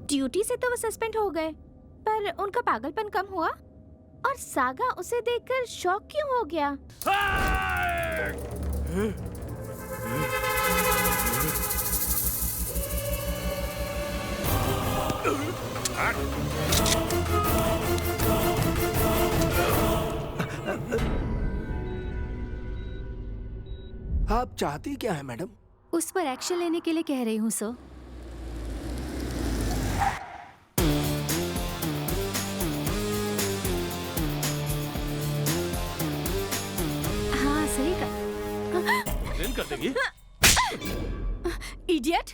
ड्यूटी से तो वो सस्पेंड हो गए, पर उनका पागलपन कम हुआ? और सागा उसे देखकर शॉक क्यों हो गया? आप चाहती क्या है मैडम? उस पर एक्शन लेने के लिए कह रही हूँ सर। हाँ सही ट्रेन कर देगी? इडियट!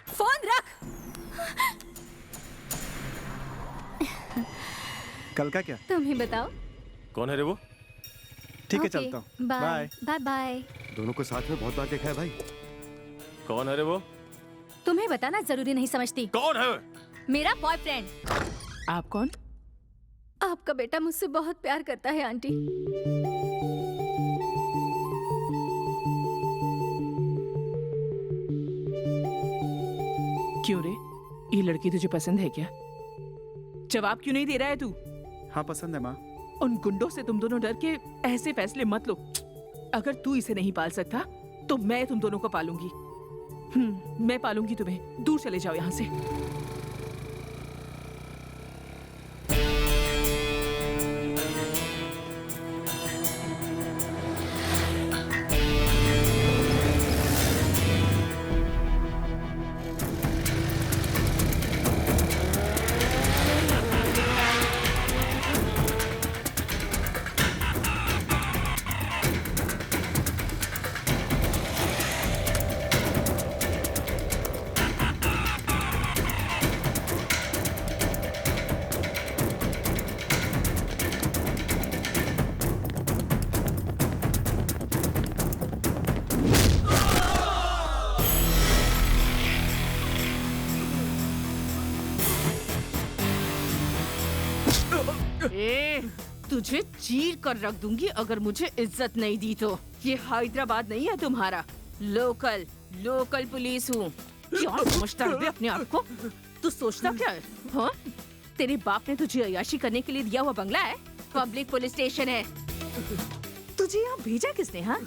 फोन रख। कल का क्या? तुम ही बताओ। कौन है रे वो? ठीक है, ओके, चलता हूँ। Bye bye bye. दोनों को साथ में बहुत बार देखा है भाई। कौन है रे वो? तुम्हें बताना जरूरी नहीं समझती। कौन है? मेरा बॉयफ्रेंड। आप कौन? आपका बेटा मुझसे बहुत प्यार करता है आंटी। क्यों रे, ये लड़की तुझे पसंद है क्या? जवाब क्यों नहीं दे रहा है तू? हाँ पसंद है माँ। उन गुंडों से तुम दोनों डर के ऐसे फैसले मत लो। अगर तू इसे नहीं पाल सकता तो मैं तुम दोनों को पालूंगी। मैं पालूंगी तुम्हें। दूर चले जाओ यहाँ से। तुझे चीर कर रख दूंगी अगर मुझे इज्जत नहीं दी तो। ये हैदराबाद नहीं है तुम्हारा, लोकल पुलिस हूँ। क्या समझता है बे अपने आप को? तू सोचता क्या है? हाँ? तेरे बाप ने तुझे अय्याशी करने के लिए दिया हुआ बंगला है, पब्लिक पुलिस स्टेशन है। तुझे यहाँ भेजा किसने? हाँ,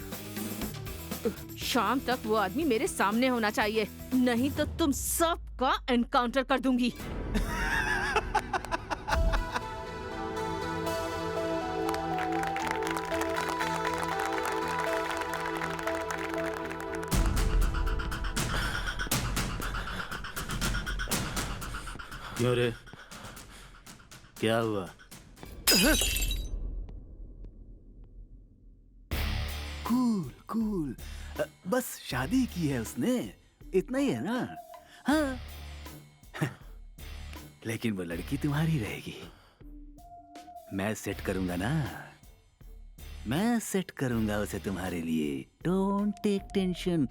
शाम तक वो आदमी मेरे सामने होना चाहिए, नहीं तो तुम सबका एनकाउंटर कर दूंगी। क्यों रे, क्या हुआ? कूल बस शादी की है उसने, इतना ही है ना? हाँ लेकिन वो लड़की तुम्हारी रहेगी। मैं सेट करूंगा ना, मैं सेट करूंगा उसे तुम्हारे लिए। Don't take tension.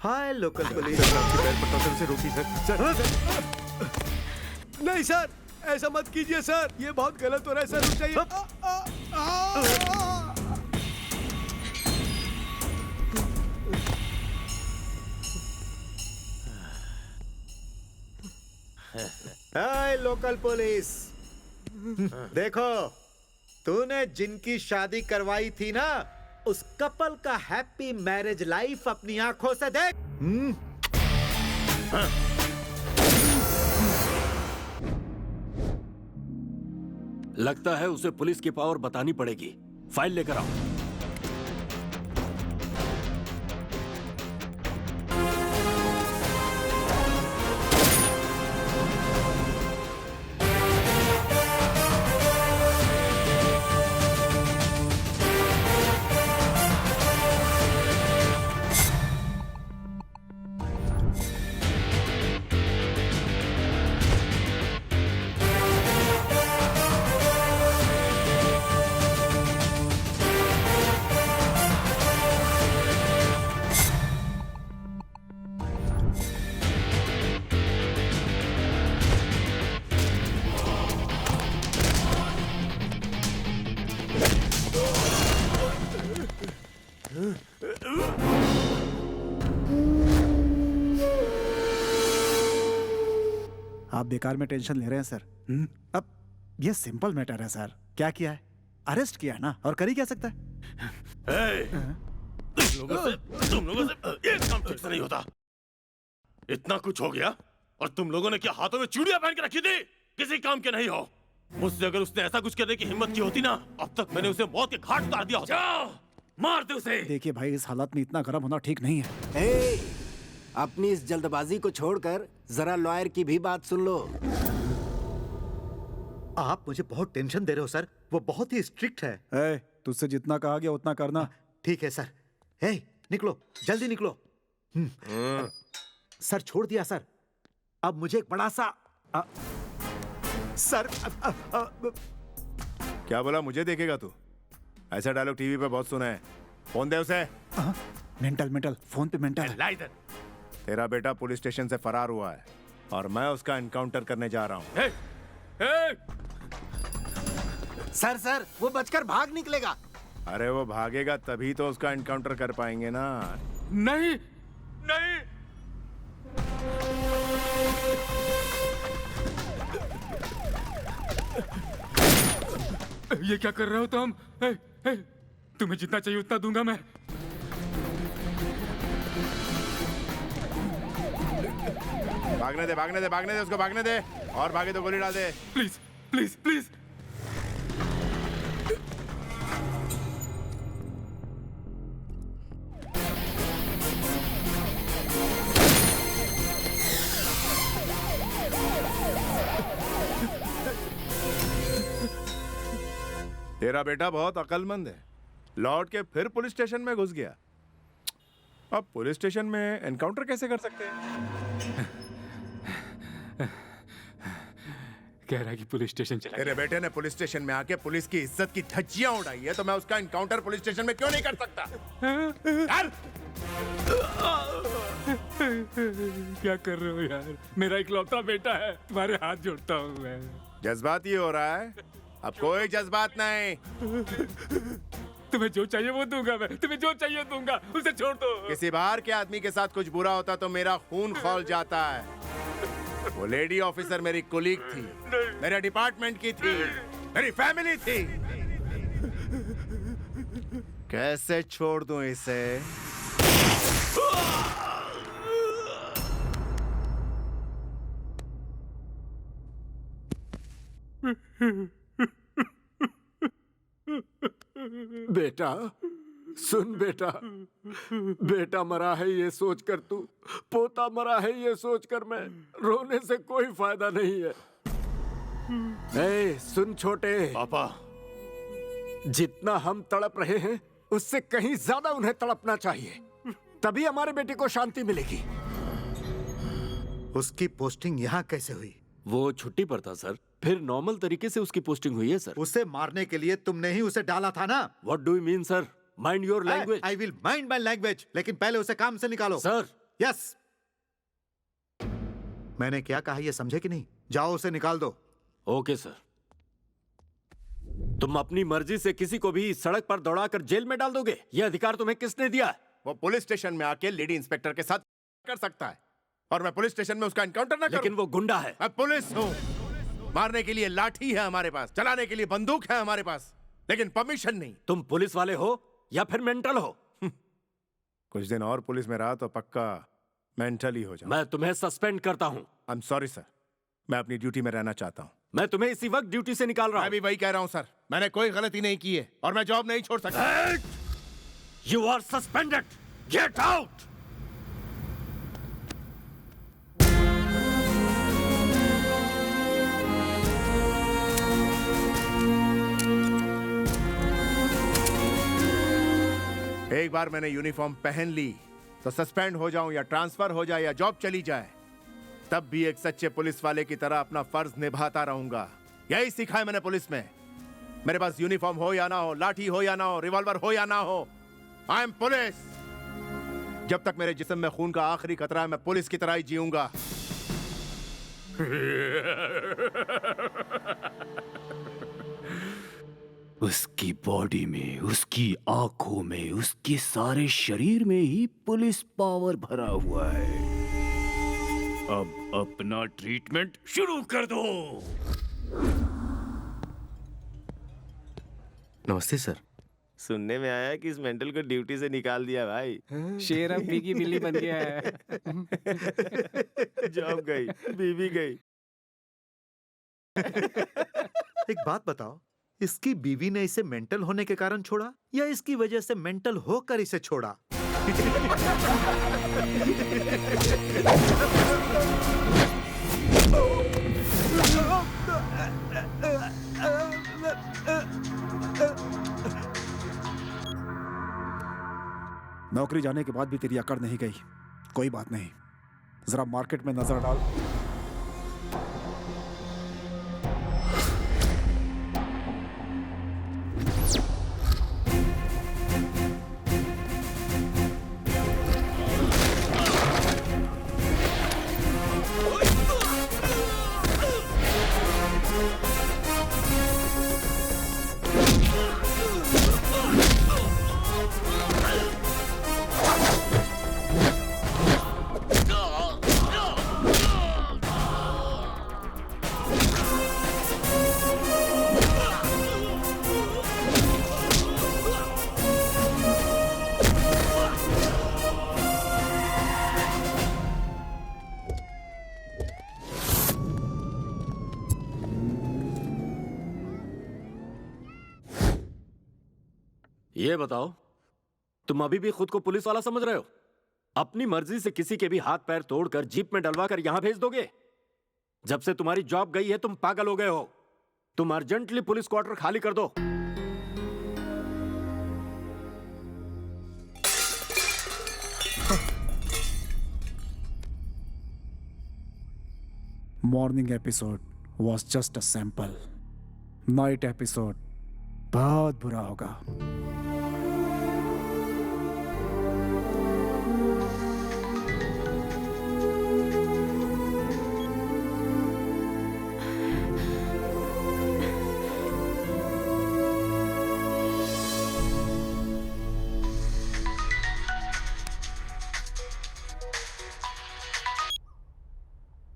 Hi local police. से रोकी सर। नहीं सर, ऐसा मत कीजिए सर, ये बहुत गलत हो रहा है सर, रुक जाइए। हाय लोकल पुलिस, देखो तूने जिनकी शादी करवाई थी ना, उस कपल का हैप्पी मैरिज लाइफ अपनी आंखों से देख। लगता है उसे पुलिस की पावर बतानी पड़ेगी। फाइल लेकर आओ। आप बेकार में टेंशन ले रहे हैं सर। अब ये सिंपल मैटर है सर। क्या किया है? अरेस्ट किया है ना, और कर ही क्या सकता है? तुम लोगों से एक काम ठीक से नहीं होता। इतना कुछ हो गया और तुम लोगों ने क्या हाथों में चूड़ियां पहन के रखी थी? किसी काम के नहीं हो। मुझसे अगर उसने ऐसा कुछ करने की हिम्मत की होती ना, अब तक मैंने उसे मौत के घाट उतार दिया होता। मार दे उसे। देखिए भाई, इस हालत में इतना गर्म होना ठीक नहीं है। अपनी इस जल्दबाजी को छोड़कर जरा लॉयर की भी बात सुन लो। आप मुझे बहुत टेंशन दे रहे हो सर, वो बहुत ही स्ट्रिक्ट है। तुझसे जितना कहा गया उतना करना। ठीक है सर। निकलो, जल्दी निकलो। सर छोड़ दिया सर। अब मुझे एक बड़ा सा सर। क्या बोला? मुझे देखेगा तू? ऐसा डायलॉग टीवी पे बहुत सुना है। फोन दे उसे। मेंटल फोन पे मेंटल ला इधर। तेरा बेटा पुलिस स्टेशन से फरार हुआ है और मैं उसका एनकाउंटर करने जा रहा हूँ। सर वो बचकर भाग निकलेगा। अरे वो भागेगा तभी तो उसका एनकाउंटर कर पाएंगे ना। नहीं नहीं, ये क्या कर रहे हो तुम? तुम्हें जितना चाहिए उतना दूंगा मैं। भागने दे, भागने दे, भागने दे उसको, भागने दे। और भागे तो गोली डाल दे। Please please please. तेरा बेटा बहुत अक्लमंद है, लौट के फिर पुलिस स्टेशन में घुस गया। अब पुलिस स्टेशन में एनकाउंटर कैसे कर सकते हैं? कह रहा है कि पुलिस स्टेशन चला तेरे बेटे ने पुलिस स्टेशन में आके पुलिस की इज्जत की धज्जियां उड़ाई है, तो मैं उसका इनकाउंटर पुलिस स्टेशन में क्यों नहीं कर सकता? यार! क्या कर रहे हो यार? मेरा इकलौता बेटा है, तुम्हारे हाथ जोड़ता हूँ मैं। जज्बाती हो रहा है? अब कोई जज्बात नहीं। तुम्हें जो चाहिए वो दूंगा मैं, तुम्हें जो चाहिए दूंगा, उसे छोड़ दो। किसी बाहर के आदमी के साथ कुछ बुरा होता तो मेरा खून खौल जाता है। वो लेडी ऑफिसर मेरी कुलीग थी, मेरे डिपार्टमेंट की थी, मेरी फैमिली थी। कैसे छोड़ दूं इसे? बेटा सुन बेटा, बेटा मरा है ये सोचकर तू, पोता मरा है ये सोचकर मैं, रोने से कोई फायदा नहीं है। ए, सुन छोटे पापा, जितना हम तड़प रहे हैं उससे कहीं ज्यादा उन्हें तड़पना चाहिए, तभी हमारे बेटे को शांति मिलेगी। उसकी पोस्टिंग यहाँ कैसे हुई? वो छुट्टी पर था सर, फिर नॉर्मल तरीके से उसकी पोस्टिंग हुई है सर। उसे मारने के लिए तुमने ही उसे डाला था ना? What do you mean sir? Mind your language. I will mind my language, लेकिन पहले उसे काम से निकालो। सर। यस। मैंने क्या कहा ये समझे कि नहीं? जाओ उसे निकाल दो। Okay sir. तुम अपनी मर्जी से किसी को भी सड़क पर दौड़ाकर जेल में डाल दोगे? ये अधिकार तुम्हें किसने दिया? वो पुलिस स्टेशन में आके लेडी इंस्पेक्टर के साथ कर सकता है, और मैं पुलिस स्टेशन में उसका एनकाउंटर ना करूं? लेकिन वो गुंडा है। मैं पुलिस हूं। मारने के लिए लाठी है हमारे पास, चलाने के लिए बंदूक है हमारे पास, लेकिन परमिशन नहीं। तुम पुलिस वाले हो या फिर मेंटल हो? कुछ दिन और पुलिस में रहा तो पक्का मेंटल ही हो जाऊं। मैं तुम्हें सस्पेंड करता हूं। आई एम सॉरी सर, मैं अपनी ड्यूटी में रहना चाहता हूं। मैं तुम्हें इसी वक्त ड्यूटी से निकाल रहा हूं। मैं भी वही कह रहा हूं सर, मैंने कोई गलती नहीं की है और मैं जॉब नहीं छोड़ सकता। You are suspended, get out. एक बार मैंने यूनिफॉर्म पहन ली तो सस्पेंड हो जाऊं या ट्रांसफर हो जाए या जॉब चली जाए, तब भी एक सच्चे पुलिस वाले की तरह अपना फर्ज निभाता रहूंगा। यही सीखा है मैंने पुलिस में। मेरे पास यूनिफॉर्म हो या ना हो, लाठी हो या ना हो, रिवॉल्वर हो या ना हो, आई एम पुलिस। जब तक मेरे जिस्म में खून का आखिरी कतरा है, मैं पुलिस की तरह ही जीऊंगा। उसकी बॉडी में, उसकी आंखों में, उसके सारे शरीर में ही पुलिस पावर भरा हुआ है। अब अपना ट्रीटमेंट शुरू कर दो। नमस्ते सर। सुनने में आया कि इस मेंटल को ड्यूटी से निकाल दिया भाई। शेर अब बिगी बिल्ली बन गया है। जॉब गई, बीवी गई। एक बात बताओ, इसकी बीवी ने इसे मेंटल होने के कारण छोड़ा या इसकी वजह से मेंटल होकर इसे छोड़ा? नौकरी जाने के बाद भी तेरी अकड़ नहीं गई। कोई बात नहीं, जरा मार्केट में नजर डाल। ये बताओ, तुम अभी भी खुद को पुलिस वाला समझ रहे हो? अपनी मर्जी से किसी के भी हाथ पैर तोड़कर जीप में डलवा कर यहां भेज दोगे? जब से तुम्हारी जॉब गई है तुम पागल हो गए हो। तुम अर्जेंटली पुलिस क्वार्टर खाली कर दो। Morning episode was just a sample. Night episode बहुत बुरा होगा.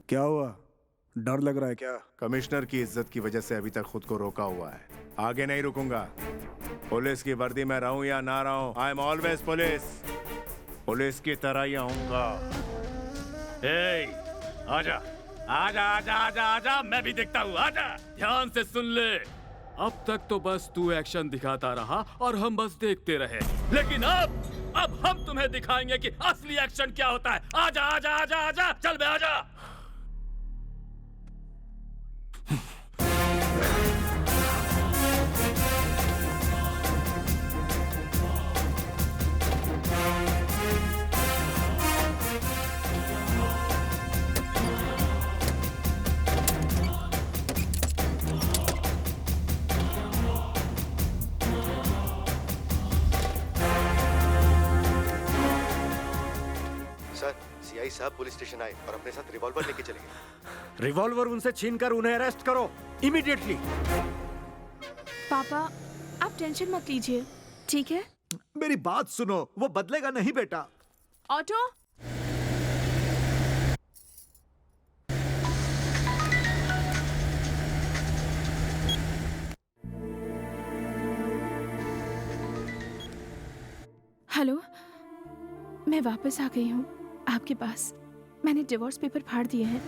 क्या हुआ? डर लग रहा है क्या? कमिश्नर की इज्जत की वजह से अभी तक खुद को रोका हुआ है. आगे नहीं रुकूंगा. पुलिस की वर्दी में रहूं या ना रहूं, I am always police. Police की तरह ही आऊंगा. आजा आजा आजा आजा आजा, मैं भी देखता हूँ. आजा, ध्यान से सुन ले. अब तक तो बस तू एक्शन दिखाता रहा और हम बस देखते रहे, लेकिन अब हम तुम्हें दिखाएंगे कि असली एक्शन क्या होता है. आजा आजा आजा आजा, चल बे आजा. सर, सीआई साहब पुलिस स्टेशन आए और अपने साथ रिवॉल्वर लेके चले गए. रिवॉल्वर उनसे छीनकर उन्हें अरेस्ट करो इमीडिएटली. पापा, आप टेंशन मत लीजिए, ठीक है? मेरी बात सुनो, वो बदलेगा नहीं बेटा. ऑटो, हेलो, मैं वापस आ गई हूँ आपके पास. मैंने डिवोर्स पेपर फाड़ दिए हैं.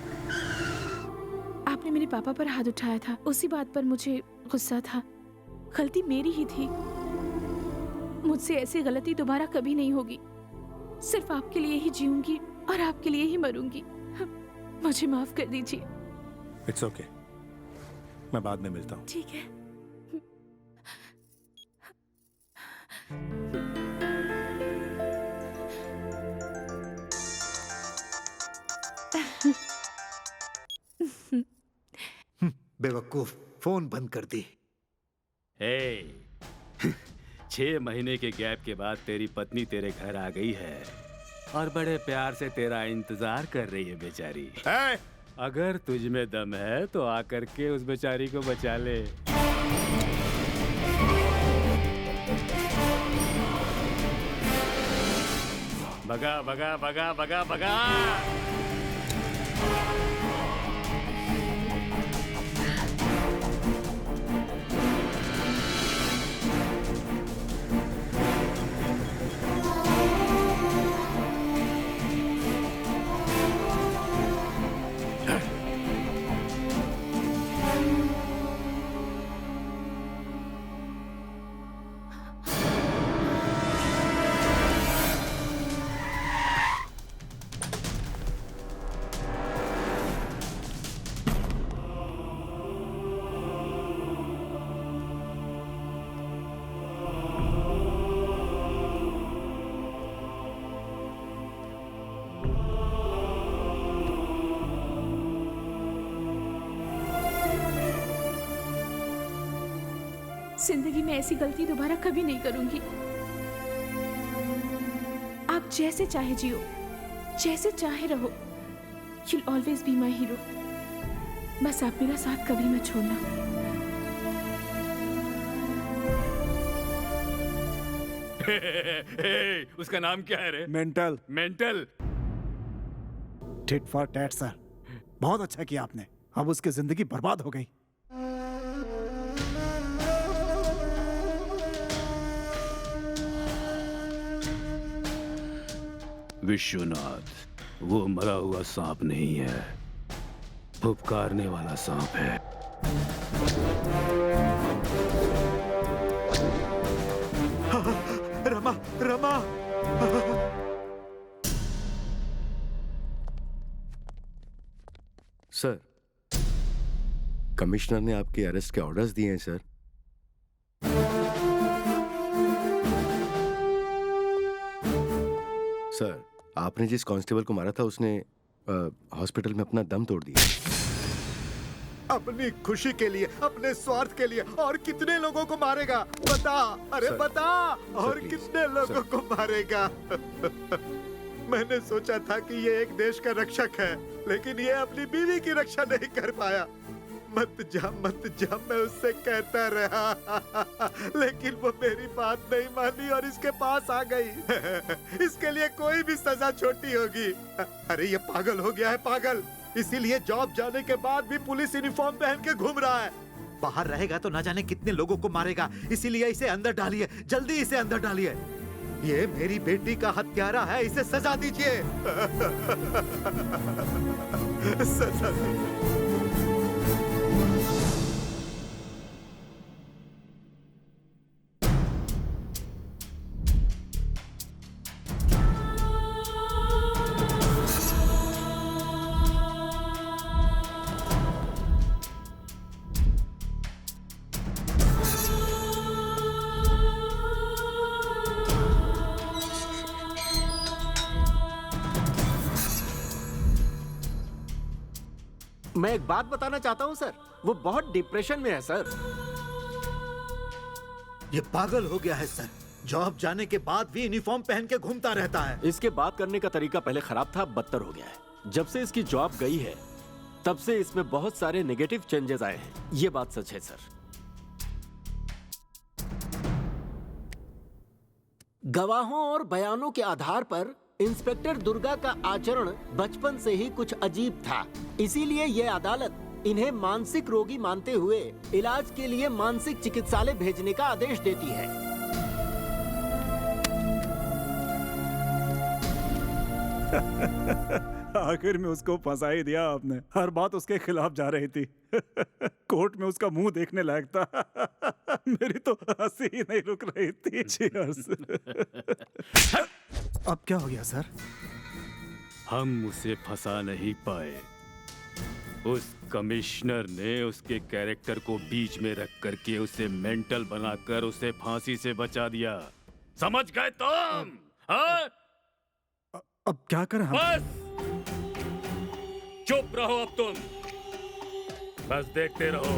आपने मेरे पापा पर हाथ उठाया था, उसी बात पर मुझे गुस्सा था. गलती मेरी ही थी. मुझसे ऐसी गलती दोबारा कभी नहीं होगी. सिर्फ आपके लिए ही जीऊंगी और आपके लिए ही मरूंगी. मुझे माफ कर दीजिए. इट्स ओके, मैं बाद में मिलता हूँ. ठीक है. बेवकूफ, फोन बंद कर दी. 6 महीने के गैप के बाद तेरी पत्नी तेरे घर आ गई है और बड़े प्यार से तेरा इंतजार कर रही है बेचारी. अगर तुझ में दम है तो आकर के उस बेचारी को बचा ले. भगा भगा भगा भगा भगा. जिंदगी में ऐसी गलती दोबारा कभी नहीं करूंगी. आप जैसे चाहे जियो, जैसे चाहे रहो. You'll always be my hero. बस आप मेरा साथ कभी मत छोड़ना. उसका नाम क्या है रे? Mental. Mental. Tit for tat sir. बहुत अच्छा किया आपने. अब उसकी जिंदगी बर्बाद हो गई. विश्वनाथ, वो मरा हुआ सांप नहीं है, फुफकारने वाला सांप है. रमा, रमा. सर, कमिश्नर ने आपके अरेस्ट के ऑर्डर्स दिए हैं सर. सर, आपने जिस कांस्टेबल को मारा था उसने हॉस्पिटल में अपना दम तोड़ दिया. अपनी खुशी के लिए, अपने स्वार्थ के लिए और कितने लोगों को मारेगा बता, अरे सर, बता, और प्लीज, कितने लोगों को मारेगा। मैंने सोचा था कि ये एक देश का रक्षक है, लेकिन ये अपनी बीवी की रक्षा नहीं कर पाया। मत जा, मैं उससे कहता रहा, लेकिन वो मेरी बात नहीं मानी और इसके पास आ गई। इसके लिए कोई भी सजा छोटी होगी। अरे ये पागल हो गया है, पागल। इसीलिए जॉब जाने के बाद भी पुलिस यूनिफॉर्म पहन के घूम रहा है। बाहर रहेगा तो न जाने कितने लोगों को मारेगा, इसीलिए इसे अंदर डालिए, जल्दी इसे अंदर डालिए। ये मेरी बेटी का हत्यारा है, इसे सजा दीजिए। सजा दीजिए। मैं एक बात बताना चाहता हूं सर, वो बहुत डिप्रेशन में है सर। ये पागल हो गया है सर, जॉब जाने के बाद भी यूनिफॉर्म पहन के घूमता रहता है। इसके बात करने का तरीका पहले खराब था, अब बदतर हो गया है। जब से इसकी जॉब गई है तब से इसमें बहुत सारे नेगेटिव चेंजेस आए हैं, ये बात सच है सर। गवाहों और बयानों के आधार पर इंस्पेक्टर दुर्गा का आचरण बचपन से ही कुछ अजीब था, इसीलिए ये अदालत इन्हें मानसिक रोगी मानते हुए इलाज के लिए मानसिक चिकित्सालय भेजने का आदेश देती है। आखिर में उसको फंसा ही दिया आपने, हर बात उसके खिलाफ जा रही थी। कोर्ट में उसका मुंह देखने लायक था। मेरी तो हंसी ही नहीं रुक रही थी। Cheers। अब क्या हो गया सर? हम उसे फंसा नहीं पाए। उस कमिश्नर ने उसके कैरेक्टर को बीच में रख करके उसे मेंटल बनाकर उसे फांसी से बचा दिया। समझ गए तुम? हाँ? अब क्या करें हम? बस चुप रहो अब तुम, बस देखते रहो।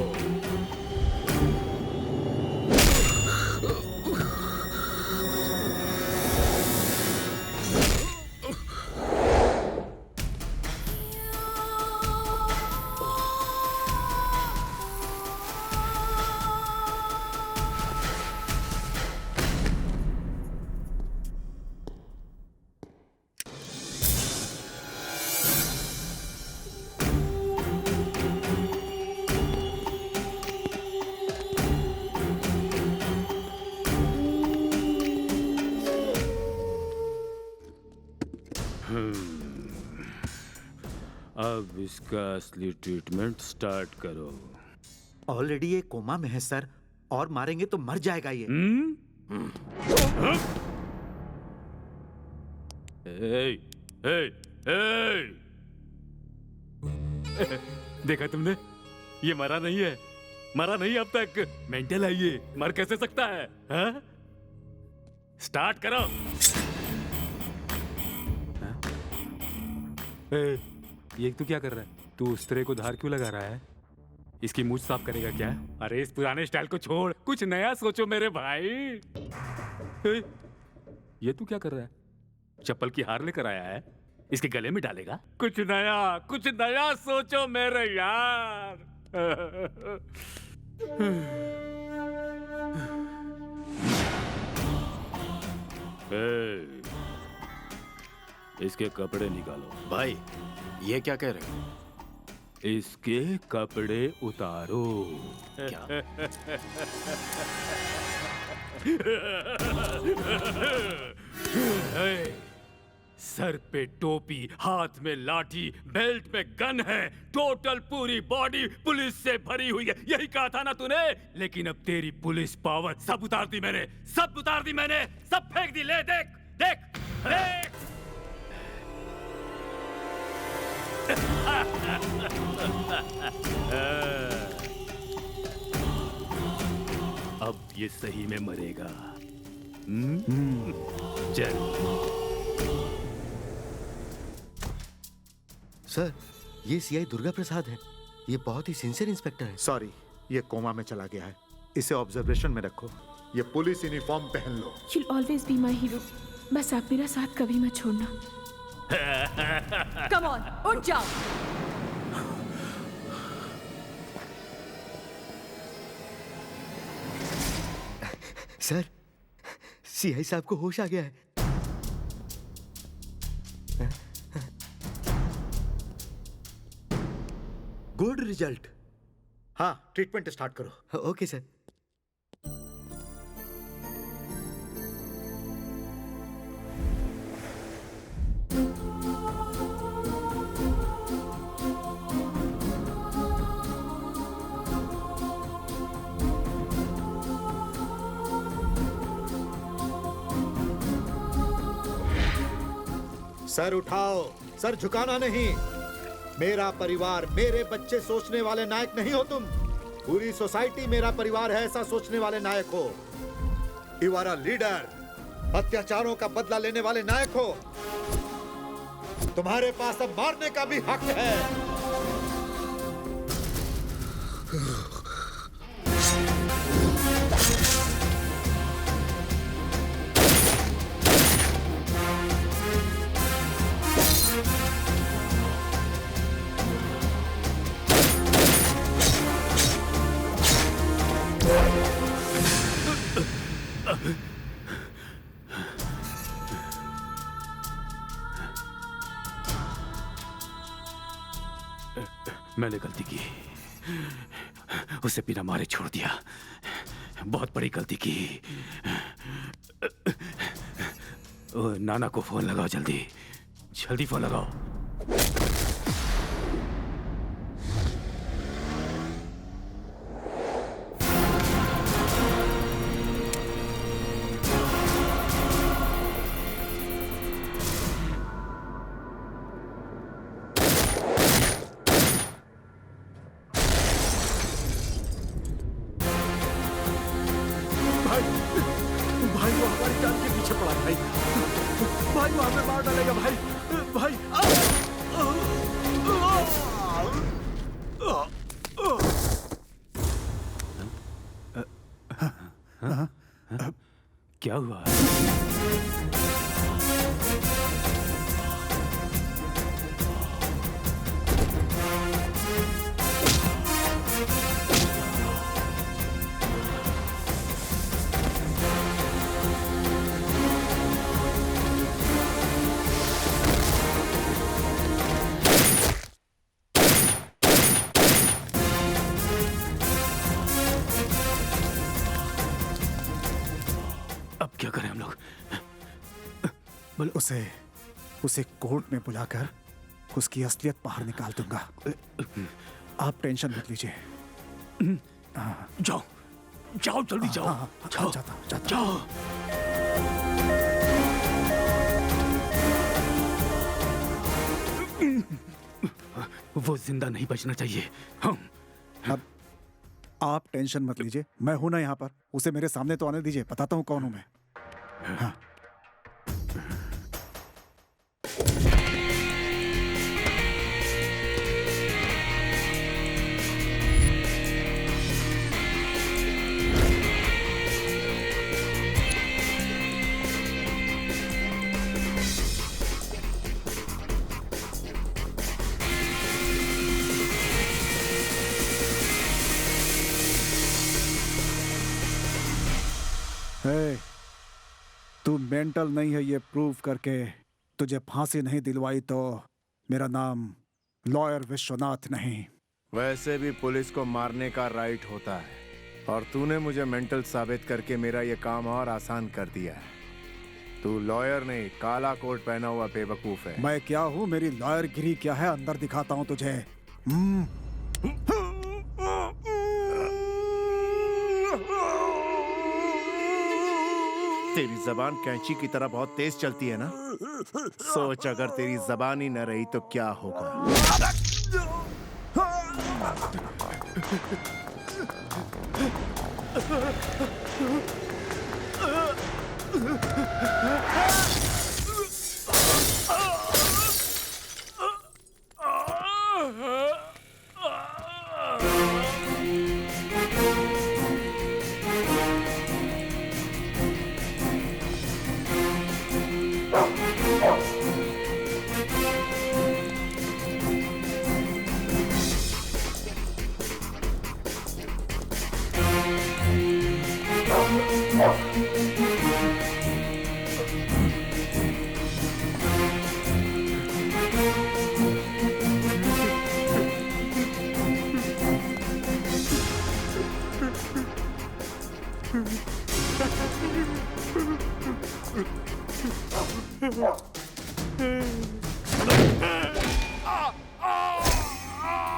अब इसका असली ट्रीटमेंट स्टार्ट करो। ऑलरेडी ये कोमा में है सर, और मारेंगे तो मर जाएगा ये। देखा तुमने, ये मरा नहीं है, मरा नहीं अब तक। मेंटल है ये, मर कैसे सकता है? हा? स्टार्ट करो। ये तू क्या कर रहा है? तू उस तरह को धार क्यों लगा रहा है? इसकी मूंछ साफ करेगा क्या? अरे इस पुराने स्टाइल को छोड़, कुछ नया सोचो मेरे भाई। ये तू क्या कर रहा है? चप्पल की हार लेकर आया है, इसके गले में डालेगा? कुछ नया सोचो मेरे यार। इसके कपड़े निकालो। भाई ये क्या कह रहे हो? इसके कपड़े उतारो। क्या? सर पे टोपी, हाथ में लाठी, बेल्ट में गन है, टोटल पूरी बॉडी पुलिस से भरी हुई है। यही कहा था ना तूने? लेकिन अब तेरी पुलिस पावर सब उतार दी मैंने, सब उतार दी मैंने, सब फेंक दी। ले देख देख देख। अब ये सही में मरेगा। चल। सर, ये सीआई दुर्गा प्रसाद है। ये बहुत ही सिंसियर इंस्पेक्टर है। सॉरी, ये कोमा में चला गया है, इसे ऑब्जर्वेशन में रखो। ये पुलिस यूनिफॉर्म पहन लो। You'll always be my hero. बस आप मेरा साथ कभी मत छोड़ना। कम ऑन, उठ जाओ। सर, सीआई साहब को होश आ गया है। Good result. हाँ, ट्रीटमेंट स्टार्ट करो। Okay sir. सर उठाओ, सर झुकाना नहीं। मेरा परिवार, मेरे बच्चे सोचने वाले नायक नहीं हो तुम। पूरी सोसाइटी मेरा परिवार है ऐसा सोचने वाले नायक हो। यू आर अ लीडर, अत्याचारों का बदला लेने वाले नायक हो। तुम्हारे पास अब मारने का भी हक है। मैंने गलती की, उसे बिना मारे छोड़ दिया। बहुत बड़ी गलती की। नाना को फोन लगाओ, जल्दी जल्दी फोन लगाओ। क्या हुआ? अब क्या करें हम लोग? उसे कोर्ट में बुलाकर उसकी असलियत बाहर निकाल दूंगा। आप टेंशन मत लीजिए। जाओ जाओ, जल्दी जाओ। जाओ जाओ। वो जिंदा नहीं बचना चाहिए। अब आप टेंशन मत लीजिए, मैं हूं ना यहाँ पर। उसे मेरे सामने तो आने दीजिए, बताता हूँ कौन हूं मैं। हाँ। तू मेंटल नहीं है ये प्रूव करके तुझे फांसी नहीं दिलवाई तो मेरा नाम लॉयर विश्वनाथ नहीं। वैसे भी पुलिस को मारने का राइट होता है और तूने मुझे मेंटल साबित करके मेरा ये काम और आसान कर दिया है। तू लॉयर नहीं, काला कोट पहना हुआ बेवकूफ है। मैं क्या हूँ, मेरी लॉयर गिरी क्या है, अंदर दिखाता हूँ तुझे। तेरी जबान कैंची की तरह बहुत तेज चलती है ना। सोच अगर तेरी जबान ही न रही तो क्या होगा।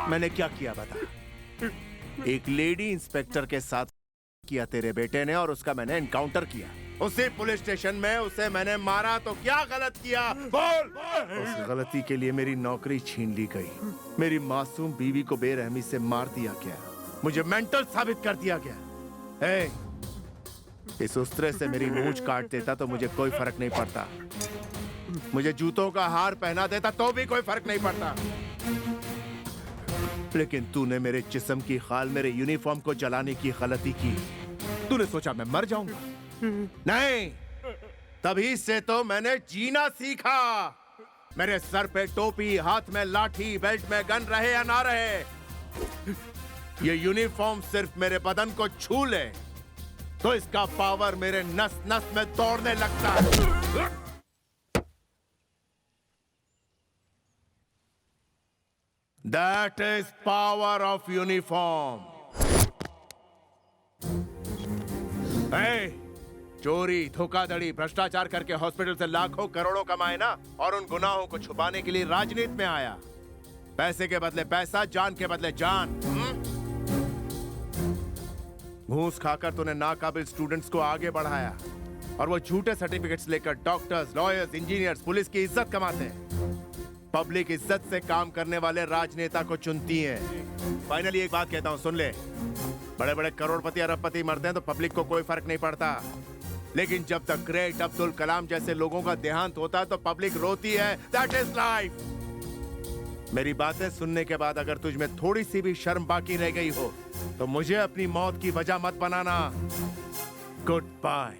मैंने क्या किया बता? एक लेडी इंस्पेक्टर के साथ किया तेरे बेटे ने, और उसका मैंने एनकाउंटर किया। उसी पुलिस स्टेशन में उसे मैंने मारा तो क्या गलत किया? बोल। उस गलती के लिए मेरी नौकरी छीन ली गई, मेरी मासूम बीवी को बेरहमी से मार दिया गया, मुझे मेंटल साबित कर दिया गया। इस उस्तरे से मेरी मूंछ काट देता तो मुझे कोई फर्क नहीं पड़ता, मुझे जूतों का हार पहना देता तो भी कोई फर्क नहीं पड़ता, लेकिन तूने मेरे जिस्म की खाल, मेरे यूनिफॉर्म को जलाने की गलती की। तूने सोचा मैं मर जाऊंगा? नहीं, तभी से तो मैंने जीना सीखा। मेरे सर पे टोपी, हाथ में लाठी, बेल्ट में गन रहे या ना रहे, ये यूनिफॉर्म सिर्फ मेरे बदन को छू ले तो इसका पावर मेरे नस नस में दौड़ने लगता है। That is power of uniform. Hey, चोरी, धोखाधड़ी, भ्रष्टाचार करके हॉस्पिटल से लाखों करोड़ों कमाए ना, और उन गुनाहों को छुपाने के लिए राजनीति में आया। पैसे के बदले पैसा, जान के बदले जान। घूस खाकर तूने नाकाबिल स्टूडेंट्स को आगे बढ़ाया, और वो झूठे सर्टिफिकेट्स लेकर डॉक्टर्स, लॉयर्स, इंजीनियर्स, पुलिस की इज्जत कमाते हैं। पब्लिक इज्जत से काम करने वाले राजनेता को चुनती है। फाइनली एक बात कहता हूं, सुन ले। बड़े बड़े करोड़पति, अरबपति मरते हैं तो पब्लिक को कोई फर्क नहीं पड़ता, लेकिन जब तक ग्रेट अब्दुल कलाम जैसे लोगों का देहांत होता है तो पब्लिक रोती है। That is life. मेरी बातें सुनने के बाद अगर तुझ में थोड़ी सी भी शर्म बाकी रह गई हो तो मुझे अपनी मौत की वजह मत बनाना। Good bye.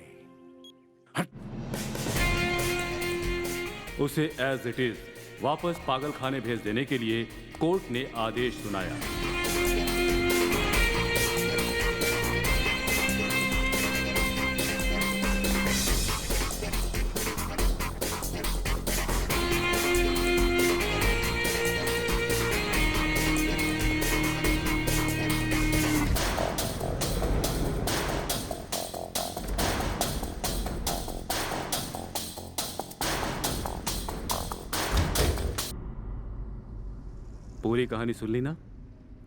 उसे एज इट इज वापस पागल खाने भेज देने के लिए कोर्ट ने आदेश सुनाया। पूरी कहानी सुन ली ना?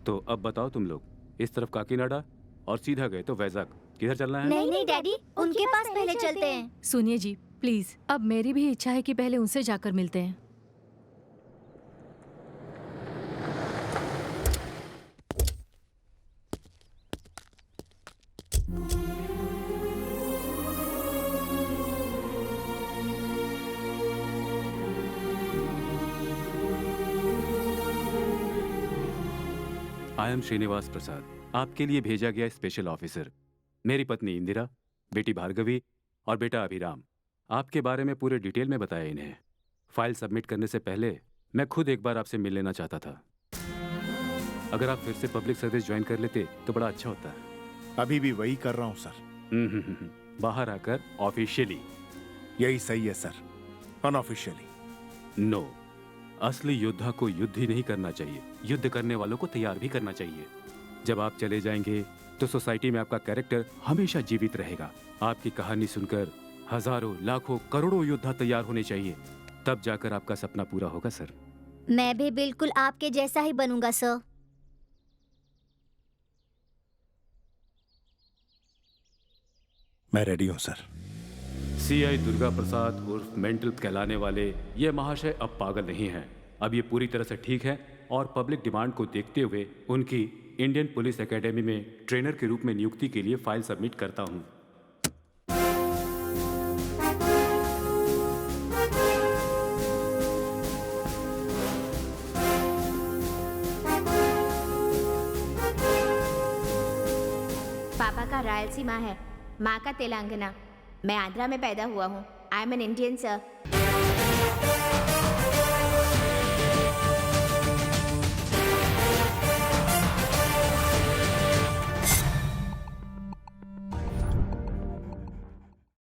तो अब बताओ तुम लोग, इस तरफ काकीनाडा और सीधा गए तो वैजाग, किधर चलना है? नहीं नहीं डैडी, उनके पास पहले चलते हैं। सुनिए जी प्लीज, अब मेरी भी इच्छा है कि पहले उनसे जाकर मिलते हैं। आई एम श्रीनिवास प्रसाद, आपके लिए भेजा गया स्पेशल ऑफिसर। मेरी पत्नी इंदिरा, बेटी भार्गवी और बेटा अभिराम। आपके बारे में पूरे डिटेल में बताया इन्हें। फाइल सबमिट करने से पहले मैं खुद एक बार आपसे मिल लेना चाहता था। अगर आप फिर से पब्लिक सर्विस ज्वाइन कर लेते तो बड़ा अच्छा होता है। अभी भी वही कर रहा हूं सर। बाहर आकर ऑफिशियली। यही सही है सर, अनऑफिशियली। नो, असली योद्धा को युद्ध ही नहीं करना चाहिए, युद्ध करने वालों को तैयार भी करना चाहिए। जब आप चले जाएंगे तो सोसाइटी में आपका कैरेक्टर हमेशा जीवित रहेगा। आपकी कहानी सुनकर हजारों, लाखों, करोड़ों योद्धा तैयार होने चाहिए, तब जाकर आपका सपना पूरा होगा सर। मैं भी बिल्कुल आपके जैसा ही बनूंगा सर। मैं रेडी हूं सर। सीआई दुर्गा प्रसाद उर्फ मेंटल कहलाने वाले ये महाशय अब पागल नहीं हैं। अब ये पूरी तरह से ठीक है और पब्लिक डिमांड को देखते हुए उनकी इंडियन पुलिस एकेडमी में ट्रेनर के रूप में नियुक्ति के लिए फाइल सबमिट करता हूं। पापा का रायलसीमा है, माँ का तेलंगाना। मैं आंध्रा में पैदा हुआ हूँ। I am an Indian sir.